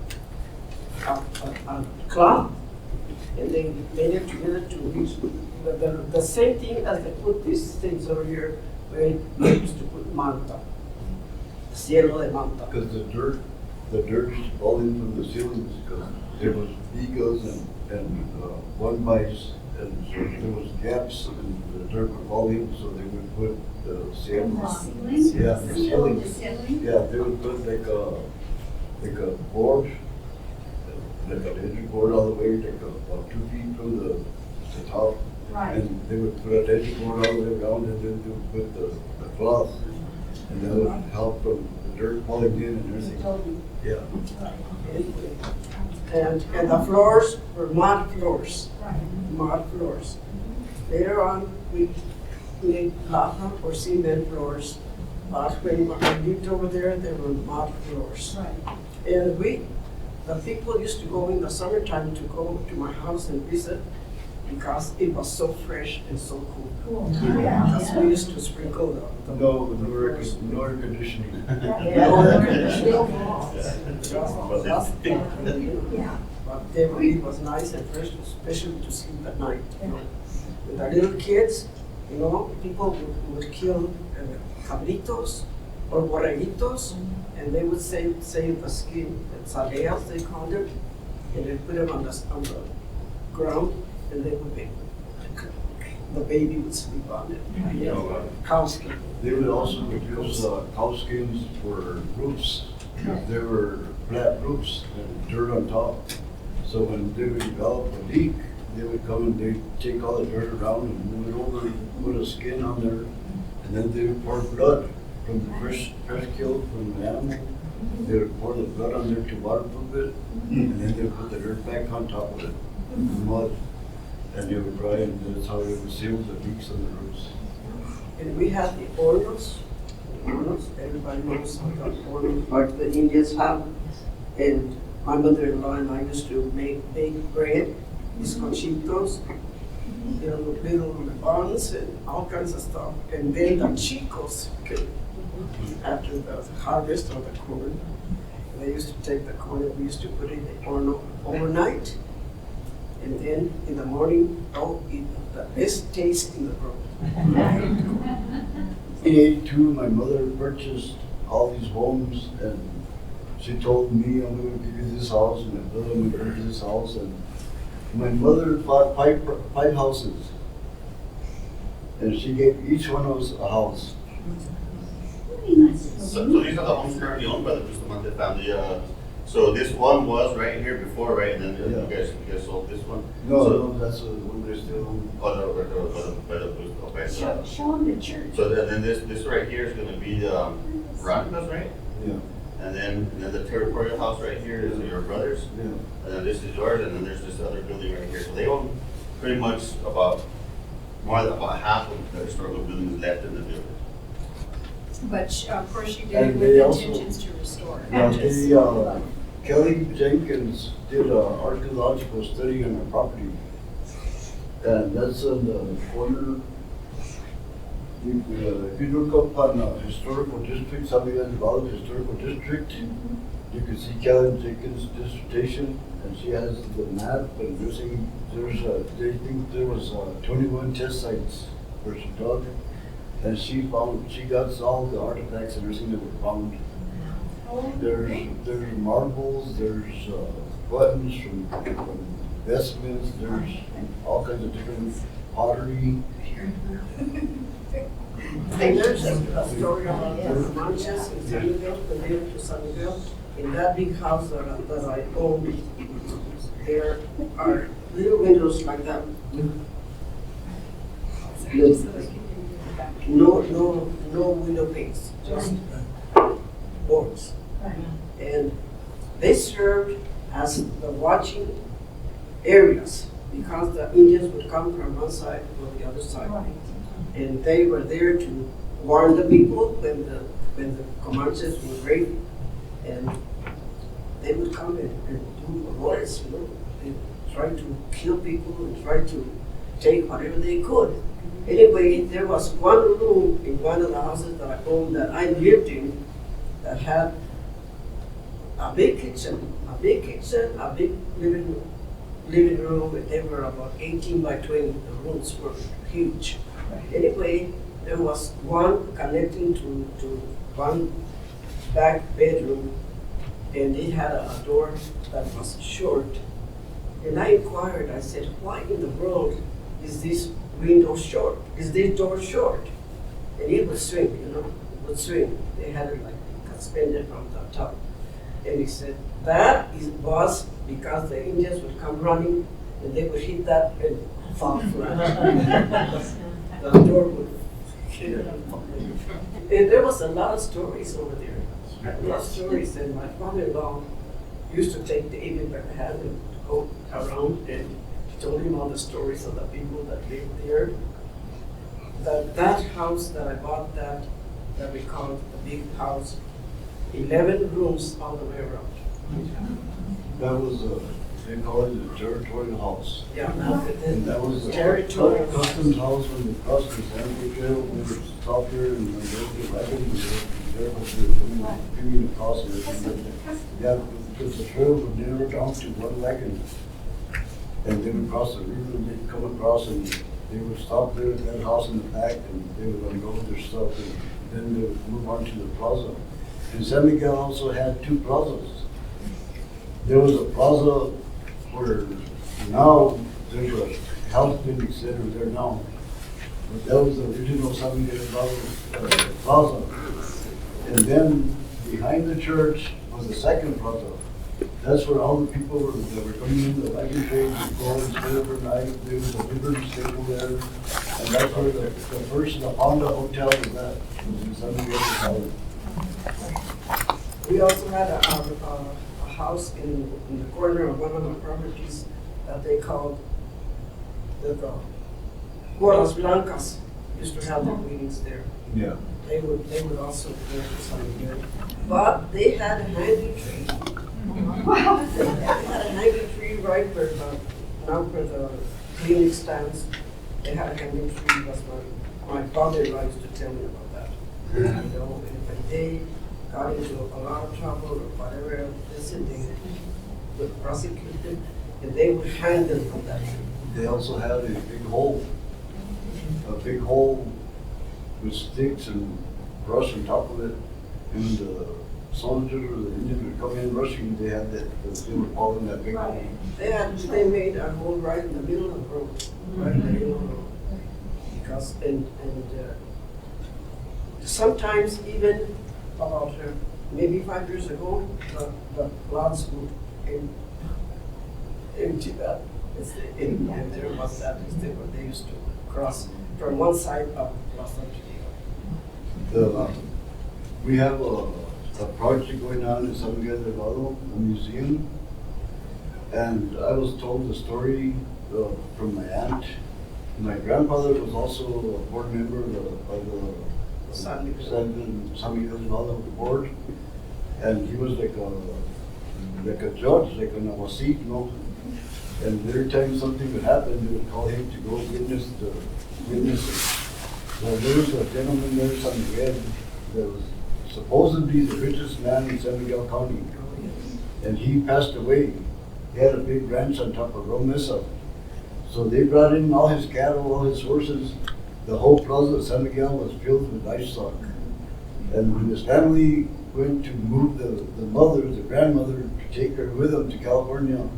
cloth, and they made it together to reach the same thing as they put these things over here, where they used to put manta, cielo de manta. Because the dirt used to fall in from the ceilings because there was vigas and one bites, and so there was gaps and the dirt would fall in, so they would put the ceiling. Yeah, the ceiling. Yeah, they would put like a board, like an entry board all the way, like about 2 feet from the top. Right. And they would put an entry board all the way around, and then they would put the cloth, and that would help from the dirt falling in and everything. Yeah. And the floors were mud floors. Mud floors. Later on, we made lava or cement floors. But when I lived over there, there were mud floors. And the people used to go in the summertime to go to my house and visit because it was so fresh and so cool. Because we used to sprinkle the No air conditioning. No air conditioning. But it was nice and fresh, especially to sleep at night. With the little kids, people would kill cabritos or borreguitos, and they would save the skin, saleas they called them, and they put them on the ground, and they would make the baby would sleep on it. Cow skin. They would also use cow skins for roofs. There were flat roofs and dirt on top. So when they would develop a leak, they would come and they'd take all the dirt around and move it over, put a skin on there, and then they would pour blood from the fresh kill from the animal. They would pour the blood on there to waterproof it, and then they would put the dirt back on top of it, the mud, and they would dry, and that's how they would seal the leaks on the roofs. And we had the hornos. Everybody knows about hornos, like the Indians have. And my mother-in-law and I used to bake bread, bizcochitos, little buns and all kinds of stuff. And then the chicos came after the harvest of the corn. They used to take the corn and we used to put it in the horno overnight. And then in the morning, the best taste in the world. In '82, my mother purchased all these homes, and she told me, I'm going to give you this house, and my brother, I'm going to give you this house. And my mother bought five houses, and she gave each one of us a house. So these are the homes currently owned by the Bustamante family. So this one was right here before, right? And then you guys sold this one? No, that's the one they're still on. Okay. Show them the church. So then this right here is gonna be Veronica's, right? Yeah. And then the territorial house right here is your brother's. Yeah. And then this is yours, and then there's this other building right here. So they own pretty much about half of the historical buildings left in the village. But of course you did And it they with also- intentions to restore. Kelly Jenkins did an archaeological study on the property. And that's in the corner. If you look up on historical district, San Miguel Del Bado Historical District, you can see Kelly Jenkins' dissertation, and she has the map, and they think there was 21 test sites where she dug, and she got all the artifacts and everything that were found. There's marbles, there's buttons from vestments, there's all kinds of different pottery. And there's a story about the Comanches in San Miguel, when they went to San Miguel. In that big house that I own, there are little windows like that. No window panes, just boards. And they served as the watching areas because the Indians would come from one side or the other side. And they were there to warn the people when the Comanches were raiding, and they would come and do wars, and try to kill people and try to take whatever they could. Anyway, there was one room in one of the houses that I owned that I lived in that had a big kitchen, a big living room, and they were about 18 by 20. The rooms were huge. Anyway, there was one connecting to one back bedroom, and it had a door that was short. And I inquired, I said, why in the world is this window short? Is this door short? And it would swing, it would swing. They had it like suspended from the top. And he said, was because the Indians would come running and they would hit that and fall flat. The door would hit it and fall. And there was a lot of stories over there. A lot of stories, and my father-in-law used to take David by the hand and go around and told him all the stories of the people that lived there. That house that I bought, that we called the big house, 11 rooms all the way around. That was, they call it the territorial house. Yeah, And that was the territorial customs house when they crossed the San Diego Trail, we would stop here and they would get right in there, coming across and everything. Yeah, because the trail would narrow down to one wagon. And they would cross the river and they'd come across and they would stop there at that house in the back and they would unload their stuff and then they would move on to the plaza. And San Miguel also had two plazas. There was a plaza where now there's a health clinic center there now. But that was the original San Miguel plaza. And then behind the church was the second plaza. That's where all the people that were coming in the wagon train would go and stay overnight. There was a livery stable there. And that's where the first La Honda Hotel was at. It was in San Miguel Valley. We also had a house in the corner of one of our properties that they called the Guaras Blancas. Used to have their meetings there. Yeah. They would also go to San Miguel. But they had a hanging tree. They had a hanging tree right where the clinic stands. They had a hanging tree. That's my father-in-law used to tell me about that. And when they got into a lot of trouble or whatever, they would prosecute them and they would hang them from that tree. They also had a big hole with sticks and brush on top of it. And the soldiers or the Indians would come in rushing, they had that, they were following that big hole. They made a hole right in the middle of the road, right in the middle of the road. Because, and sometimes even about maybe 5 years ago, the floods would empty that. And there was that, they used to cross from one side of Plaza to the other. We have a project going on in San Miguel Del Bado, a museum. And I was told the story from my aunt. My grandfather was also a board member of the San Miguel Del Bado board, and he was like a judge, like an aguacit, you know. And every time something would happen, they would call him to go witness the witnesses. So there was a gentleman there, San Miguel, that was supposedly the richest man in San Miguel County, and he passed away. He had a big ranch on top of Romesa. So they brought in all his cattle, all his horses. The whole plaza of San Miguel was filled with livestock. And when his family went to move the grandmother, to take her with them to California,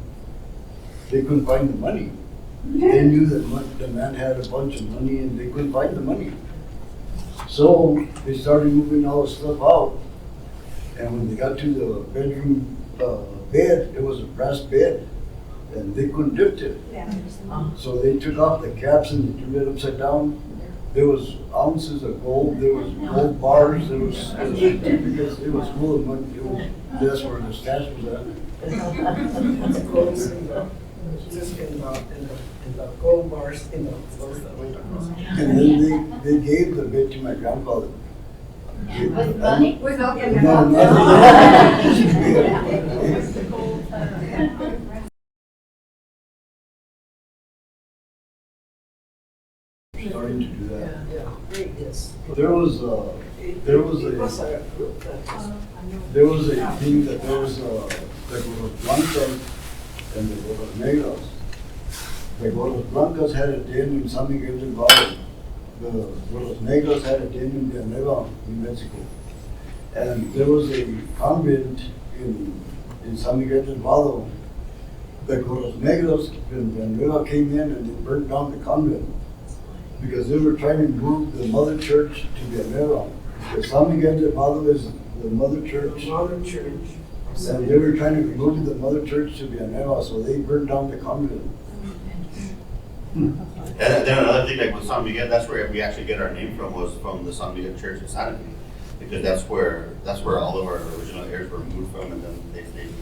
they couldn't find the money. They knew that the man had a bunch of money and they couldn't find the money. So they started moving all the stuff out. And when they got to the bedroom bed, it was a brass bed. And they couldn't lift it. So they took off the caps and they turned it upside down. There was ounces of gold, there was gold bars, because it was full of money. That's where the stash was at. Just in the gold bars in the floors that went across. And then they gave the bed to my grandfather. With money? Without the No, starting to do that. Yeah, great, yes. There was a thing that there was blancas and there was negras. The Gordos Blancas had a den in San Miguel del Bado. The Gordos Negras had a den in Villanueva, in Mexico. And there was a convent in San Miguel del Bado. The Gordos Negros in Villanueva came in and they burned down the convent because they were trying to move the mother church to Villanueva. The San Miguel del Bado is the mother church. Mother church. And they were trying to move the mother church to Villanueva, so they burned down the convent. And then another thing, like with San Miguel, that's where we actually get our name from, was from the San Miguel Church in Santa Fe, because that's where all of our original heirs were moved from, and then they stayed.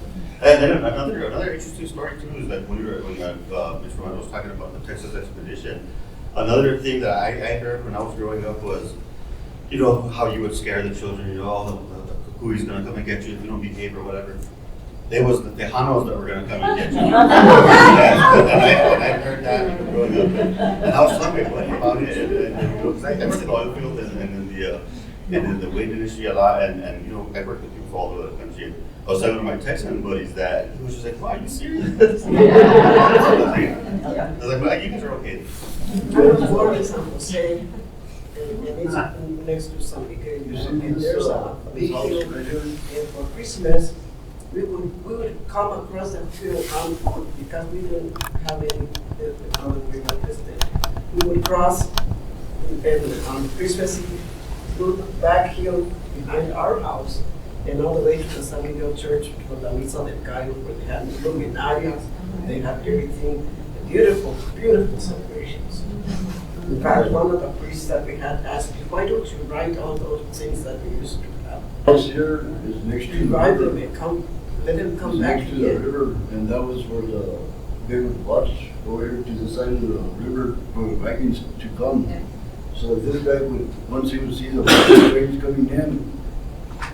And then another interesting story too is that when Mr. Romano was talking about the Texas expedition, another thing that I heard when I was growing up was, you know, how you would scare the children, you know, all the cucuys gonna come and get you if you don't behave or whatever. It was the Tejanos that were going to come and get you. And I heard that growing up, and I was talking about it. And I worked in the oil field and in the wind industry a lot, and you know, I worked with people all over the country. I was telling one of my Texan buddies that he was just like, "Wow, are you serious?" I was like, "Well, you guys are okay." I was born in San Jose, and it's next to San Miguel. And there's a big hill, and for Christmas, we would come across the field because we didn't have any river system. We would cross and on Christmas Eve, go back hill behind our house and all the way to the San Miguel Church for the Misa del Gallo, where they had luminarias, they had everything, beautiful, beautiful celebrations. In fact, one of the priests that we had asked me, why don't you write all those things that we used to have? House here is next to the Write them river. and come. Let them come It's back next to the here. river, and that was where they would watch over here to the side of the river for the Vikings to come. So this guy would, once he would see the Viking trains coming in,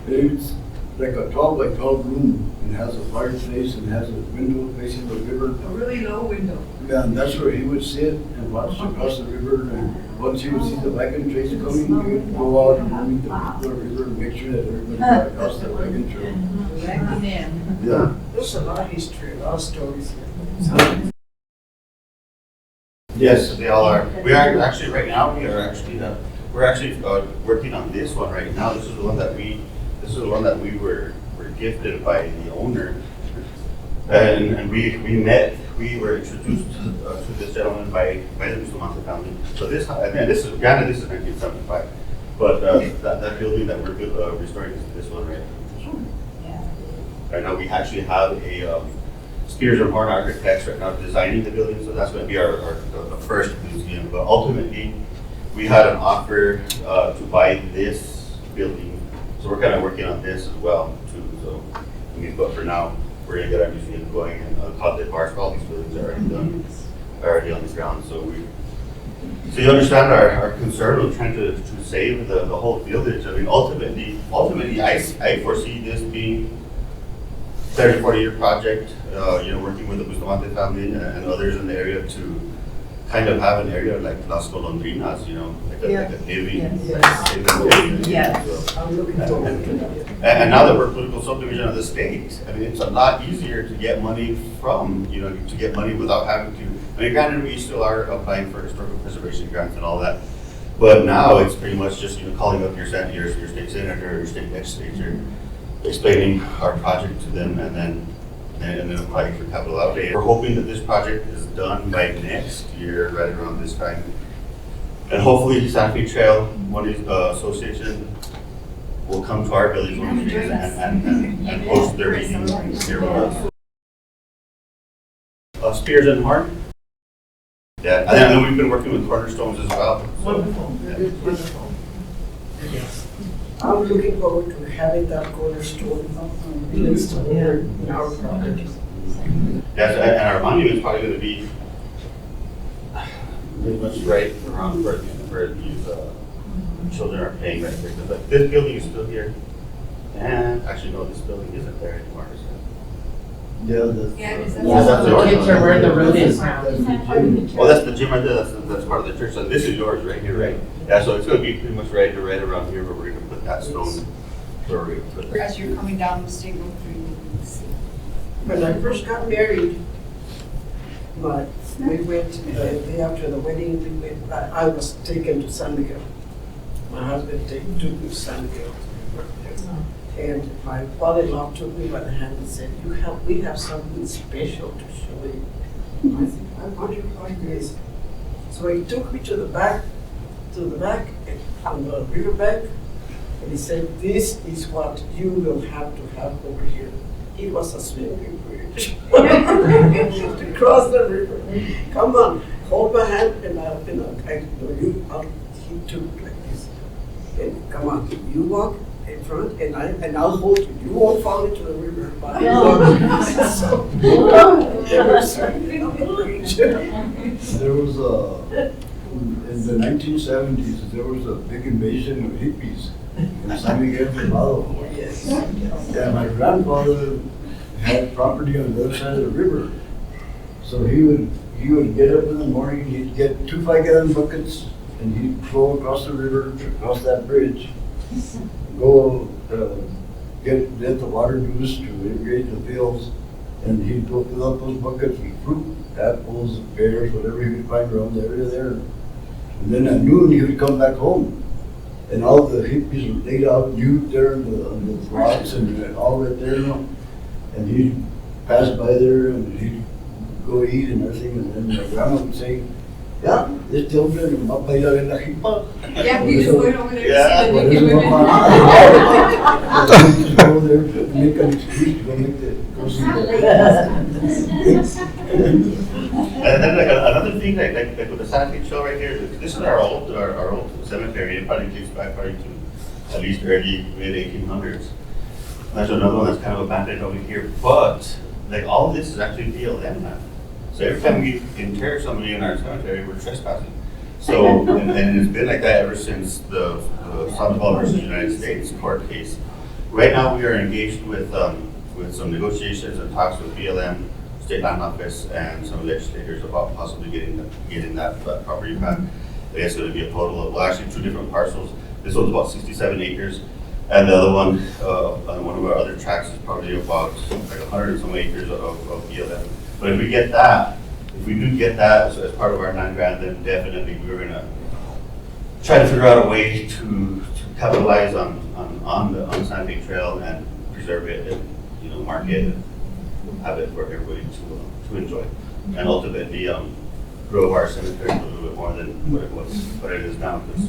it's like a 12 by 12 room, and has a fireplace and has a window facing the river. A really low window. Yeah, and that's where he would sit and watch across the river. And once he would see the wagon trains coming, he would go out and meet the river and make sure that everybody got across the wagon trail. Yeah. There's a lot of history, a lot of stories here. Yes, they all are. We are actually right now. We're actually working on this one right now. This is the one that we were gifted by the owner, and we were introduced to this gentleman by the Bustamante family. So this is 1975, but that building that we're restoring is this one right. Right now we actually have a Spears and Horn architects right now designing the building, so that's going to be our first museum. But ultimately, we had an offer to buy this building, so we're kind of working on this as well too. So, but for now, we're going to get our museum going, and all these buildings are already done. already on the ground. So you understand our concern of trying to save the whole village. I mean, ultimately, I foresee this being 30, 40-year project, working with the Bustamante family and others in the area to kind of have an area like Las Golondrinas, like a living area. So, I'm looking forward to that. and now that we're political subdivision of the state, I mean, it's a lot easier to get money to get money without having to, I mean, granted, we still are applying for historical preservation grants and all that, but now it's pretty much just, calling up your state senator or your state legislature, explaining our project to them, and then applying for capital outlay. We're hoping that this project is done by next year, right around this time. And hopefully Santa Fe Trail Association will come to our village one of these days and host their meeting here with us. Spears and Horn. Yeah, and I know we've been working with Cornerstones as well. Wonderful. Wonderful. Yes. I'm looking forward to having that cornerstone installed in our property. Yes, and our monument is probably going to be pretty much right around where these children are playing right there. Because this building is still here, and actually no, this building isn't there anymore. So. That's the the kids are where the road is now. Oh, that's the gym right there. That's part of the church. So this is yours right here, right? Yeah. So it's going to be pretty much right around here where we're going to put that stone. Where we're going to put that. As you're coming down the state road 3, you can see. When I first got married, but we went the day after the wedding. I was taken to San Miguel. My husband took me to San Miguel. And my father-in-law took me by the hand and said, we have something special to show you. I said, I want you to find this. So he took me to the back, on the riverbank, and he said, this is what you will have to have over here. It was a swimming bridge to cross the river. Come on, hold my hand, and he took like this. And come on, you walk in front, and I'll hold you. You won't fall into the river. So, they were swimming on the bridge. There was in the 1970s, there was a big invasion of hippies in San Miguel Del Bado. Yes. And my grandfather had property on the other side of the river. So he would get up in the morning, he'd get 2 5-gallon buckets, and he'd go across the river, across that bridge, go get the water used to irrigate the fields, and he'd go fill up those buckets with fruit, apples, pears, whatever he could find around the area there. And then at noon he would come back home, and all the hippies were laid out nude there on the rocks and all right there, and he'd pass by there and he'd go eat and everything, and then my grandma would say, yeah, this children va a bailar en la jipa. Yeah, we just went over there Yeah, to see the naked women. Go there to make an excuse to go see the And then like another thing, like with the Santa Fe Trail right here, this is our old cemetery. It probably dates back to at least early mid-1800s. There's another one that's kind of abandoned over here, but like all this is actually BLM land. So every time we inter somebody in our cemetery, we're trespassing. So and it's been like that ever since the Southside versus United States court case. Right now, we are engaged with some negotiations and talks with BLM, State Land Office, and some legislators about possibly getting that property back. It's going to be a total of, well, actually 2 different parcels. This one's about 67 acres, and the other one, on one of our other tracks, is probably about like 100 and some acres of BLM. But if we do get that as part of our 9 grand, then definitely we're going to try to figure out a way to capitalize on the Santa Fe Trail and preserve it and market it, have it for everybody to enjoy, and ultimately grow our cemetery a little bit more than what it is now, because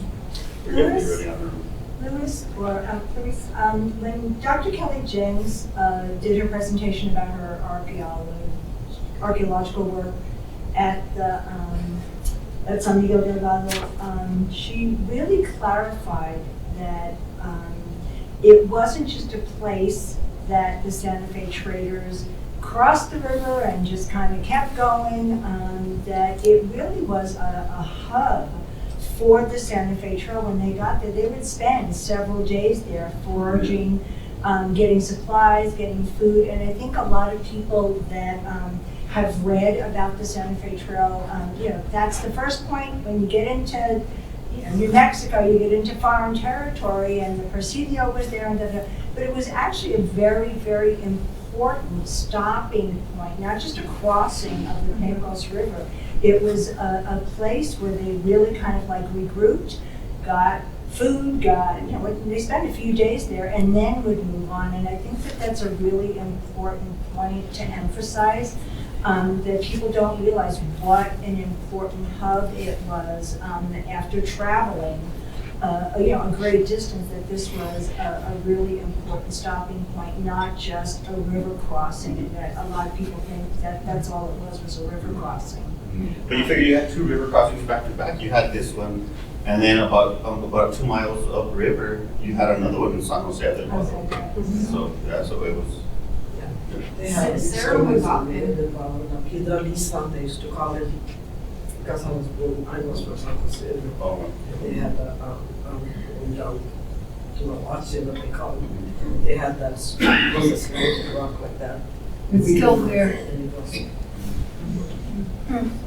we're going to be really on the road. Louis, when Dr. Kelly James did her presentation about her archaeological work at San Miguel Del Bado, she really clarified that it wasn't just a place that the Santa Fe traders crossed the river and just kind of kept going, that it really was a hub for the Santa Fe Trail. When they got there, they would spend several days there foraging, getting supplies, getting food, and I think a lot of people that have read about the Santa Fe Trail, that's the first point when you get into New Mexico, you get into foreign territory, and the Presidio was there, but it was actually a very, very important stopping point, not just a crossing of the Pecos River. It was a place where they really kind of like regrouped, got food, they spent a few days there and then would move on. And I think that that's a really important point to emphasize, that people don't realize what an important hub it was after traveling a great distance, that this was a really important stopping point, not just a river crossing. And that a lot of people think that that's all it was a river crossing. But you figure you had two river crossings back to back. You had this one, and then about 2 miles upriver, you had another one in San Jose at Del Bado. So it was. They had Sarah was on it. Piedra Lisa, they used to call it, because I was from San Jose. Oh. They had going down to Malachi, what they call it. They had that small rock like that. It's still there. And it was,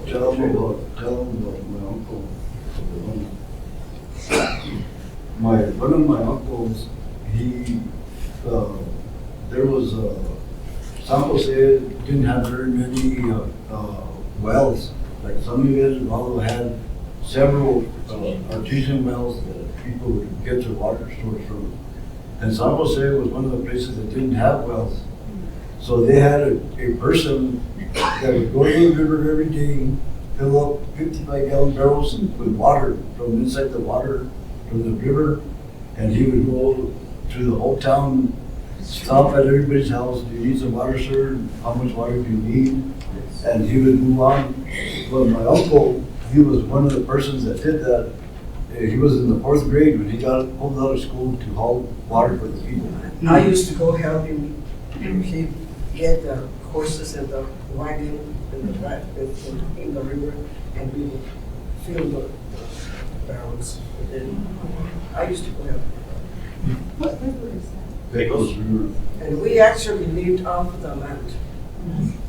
Tell them about my uncle. One of my uncles, there was San Jose didn't have very many wells. Like some of you guys also had several artesian wells that people would get their water source from. And San Jose was one of the places that didn't have wells. So they had a person that would go to the river every day, fill up 55-gallon barrels with water from inside the water from the river, and he would go to the whole town, stop at everybody's house. Do you need some water, sir? How much water do you need? And he would move on. But my uncle, he was one of the persons that did that. He was in the 4th grade when he got pulled out of school to haul water for the people. I used to go help him. He'd get the horses and the wagon and the rat in the river, and we would fill the barrels. And then I used to go help him. What river is that? Pecos River. And we actually lived off the land.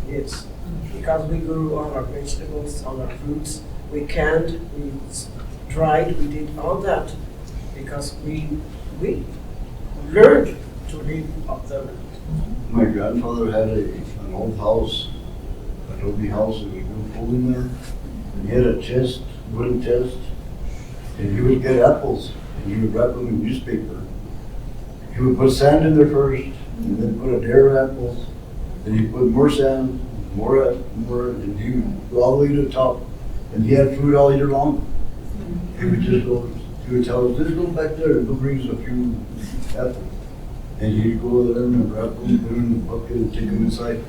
Yes, because we grew all our vegetables, all our fruits. We canned, we dried, we did all that because we learned to live off the land. My grandfather had an old house, adobe house, and we would pull in there. And he had a chest, wooden chest, and he would get apples, and he would wrap them in newspaper. He would put sand in there first, and then put a layer of apples. Then he'd put more sand, more, and he would go all the way to the top. And he had fruit all year long. He would just go, he would tell us, just go back there and go bring us a few apples. And he'd go there and wrap them, put them in the bucket and take them inside.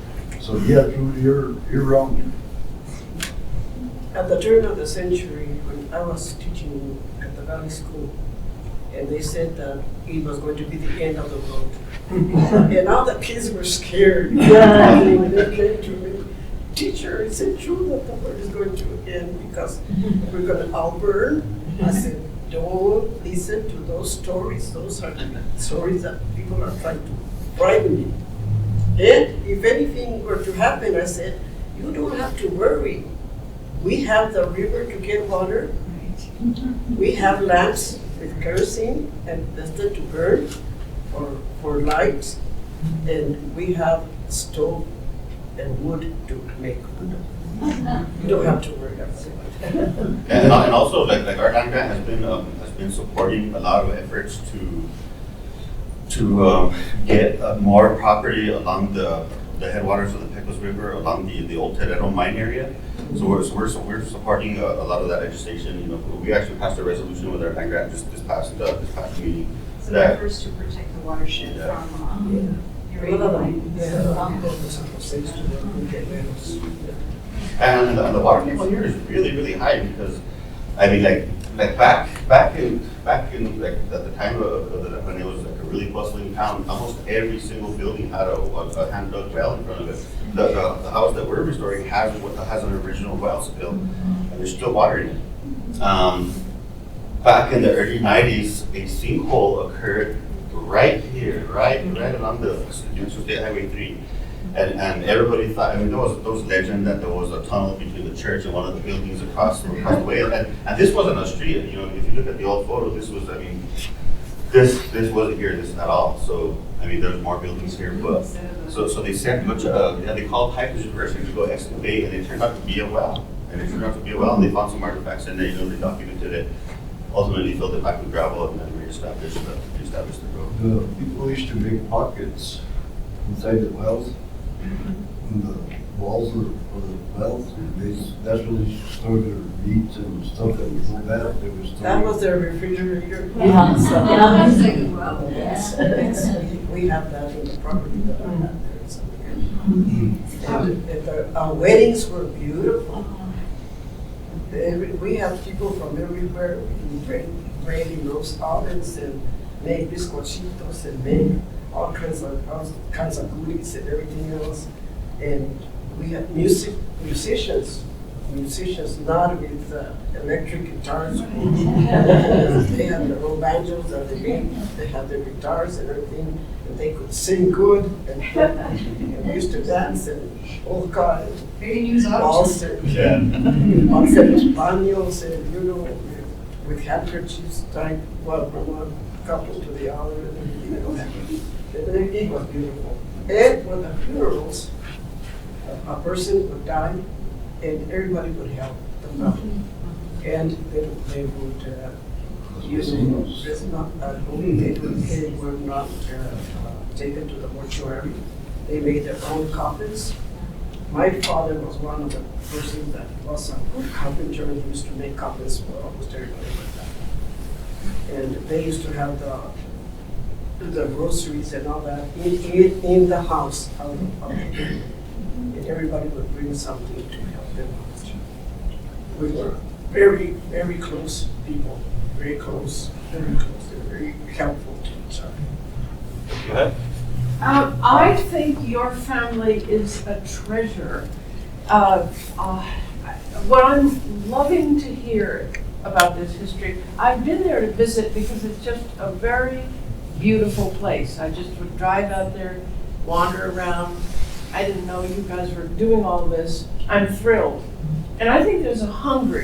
So he had fruit year round. At the turn of the century, when I was teaching at the Valley School, and they said that it was going to be the end of the world. And all the kids were scared. And they came to me, teacher, is it true that the world is going to end because we're going to all burn? I said, don't listen to those stories. Those are the stories that people are trying to frighten you. And if anything were to happen, I said, you don't have to worry. We have the river to get water. We have lamps with kerosene and destined to burn for lights. And we have stove and wood to make food. You don't have to worry about it. And also, like our land grant has been supporting a lot of efforts to get more property along the headwaters of the Pecos River, along the old Terrero mine area. So we're supporting a lot of that legislation. You know, we actually passed a resolution with our land grant this past meeting. So the efforts to protect the watershed from And the water table here is really high because, I mean, like back in like at the time of when it was like a really bustling town, almost every single building had a hand dug well in front of it. the house that we're restoring has an original well spill, and there's still water in it. Back in the early 90s, a sinkhole occurred right here, right along the State Highway 3. And everybody thought, I mean, there was legend that there was a tunnel between the church and one of the buildings across the way. And this wasn't a street, you know, if you look at the old photo, this was, I mean, this wasn't here, this at all. So, I mean, there's more buildings here, but, so they sent, they called hikers university to go excavate, and it turned out to be a well. And they found some artifacts in there, you know, they documented it. Ultimately filled it back with gravel and then reestablished the road. The people used to make pockets inside the wells, in the walls of the wells. That's where they stored their meat and stuff that was so bad. They was That was their refrigerator. Yeah. Yes. We have that in the property that I had there in San Miguel. And our weddings were beautiful. We have people from everywhere. We bring roast ovens and make bizcochitos and make all kinds of goodies and everything else. And we have musicians not with electric guitars. They have their own banjos that they have their guitars and everything, and they could sing good. And we used to dance and all kinds of balls and paños and, you know, with handkerchiefs tied from one couple to the other. And, you know, it was beautiful. And when the funerals, a person would die, and everybody would help the family. And they would use it, they were not taken to the mortuary. They made their own coffins. My father was one of the persons that was a good carpenter, and he used to make coffins for almost everybody like that. And they used to have the groceries and all that in the house of the people. And everybody would bring something to help them out. We were very, very close people, very close, they were very helpful to each other. Go ahead. I think your family is a treasure. What I'm loving to hear about this history, I've been there to visit because it's just a very beautiful place. I just would drive out there, wander around. I didn't know you guys were doing all this. I'm thrilled. And I think there's a hunger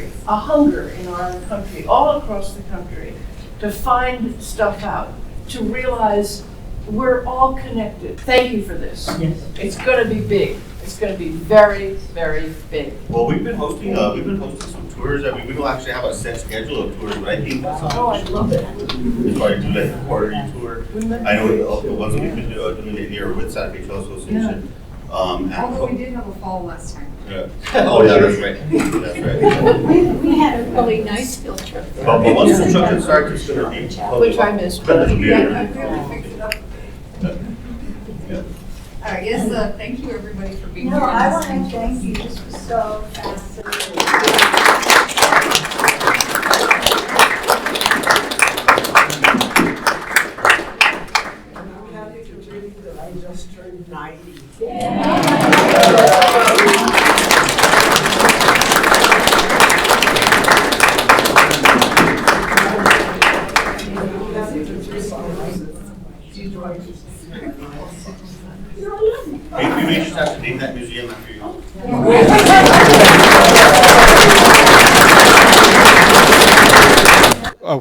in our country, all across the country, to find stuff out, to realize we're all connected. Thank you for this. Yes. It's going to be big. It's going to be very, very big. Well, we've been hosting some tours. I mean, we don't actually have a set schedule of tours, but I think that's something I love it. we probably do like a quarterly tour. I know the ones that we've been doing it here with Santa Fe Trail Association. Although we did have a fall last time. Yeah. Oh yeah, that's right. That's right. We had a really nice field trip there. But once construction starts, it's going to be Which I missed. But it'll be I really picked it up. yeah. I guess, thank you everybody for being here. No, I want to thank you. This was so fascinating. I'm happy to tell you that I just turned 90. Hey, we just have to name that museum after you.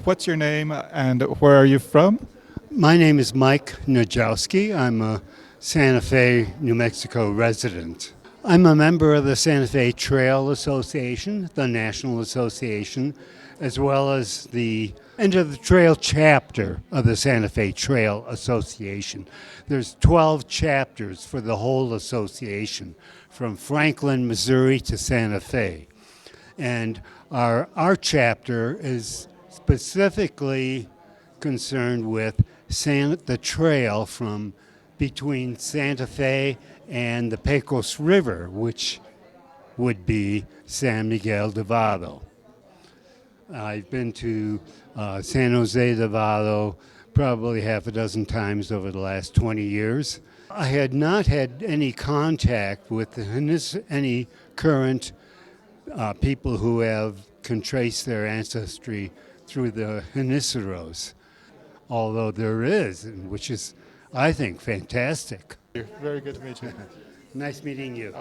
What's your name and where are you from? My name is Mike Najowski. I'm a Santa Fe, New Mexico resident. I'm a member of the Santa Fe Trail Association, the National Association, as well as the End of the Trail chapter of the Santa Fe Trail Association. There's 12 chapters for the whole association, from Franklin, Missouri to Santa Fe. And our chapter is specifically concerned with the trail from between Santa Fe and the Pecos River, which would be San Miguel Del Bado. I've been to San Jose Del Bado probably half a dozen times over the last 20 years, I had not had any contact with any current people who can trace their ancestry through the Genizaros, although there is, which is, I think, fantastic. Very good to meet you. Nice meeting you.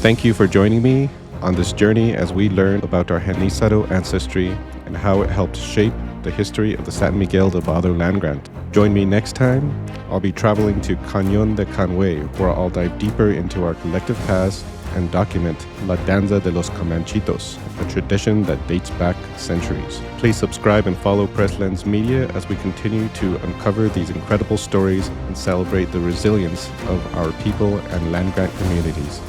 Thank you for joining me on this journey as we learn about our Genizaro ancestry and how it helped shape the history of the San Miguel del Bado land grant. Join me next time. I'll be traveling to Cañón de Canhue, where I'll dive deeper into our collective past and document La Danza de los Comanchitos, a tradition that dates back centuries. Please subscribe and follow Press Lens Media as we continue to uncover these incredible stories and celebrate the resilience of our people and land grant communities.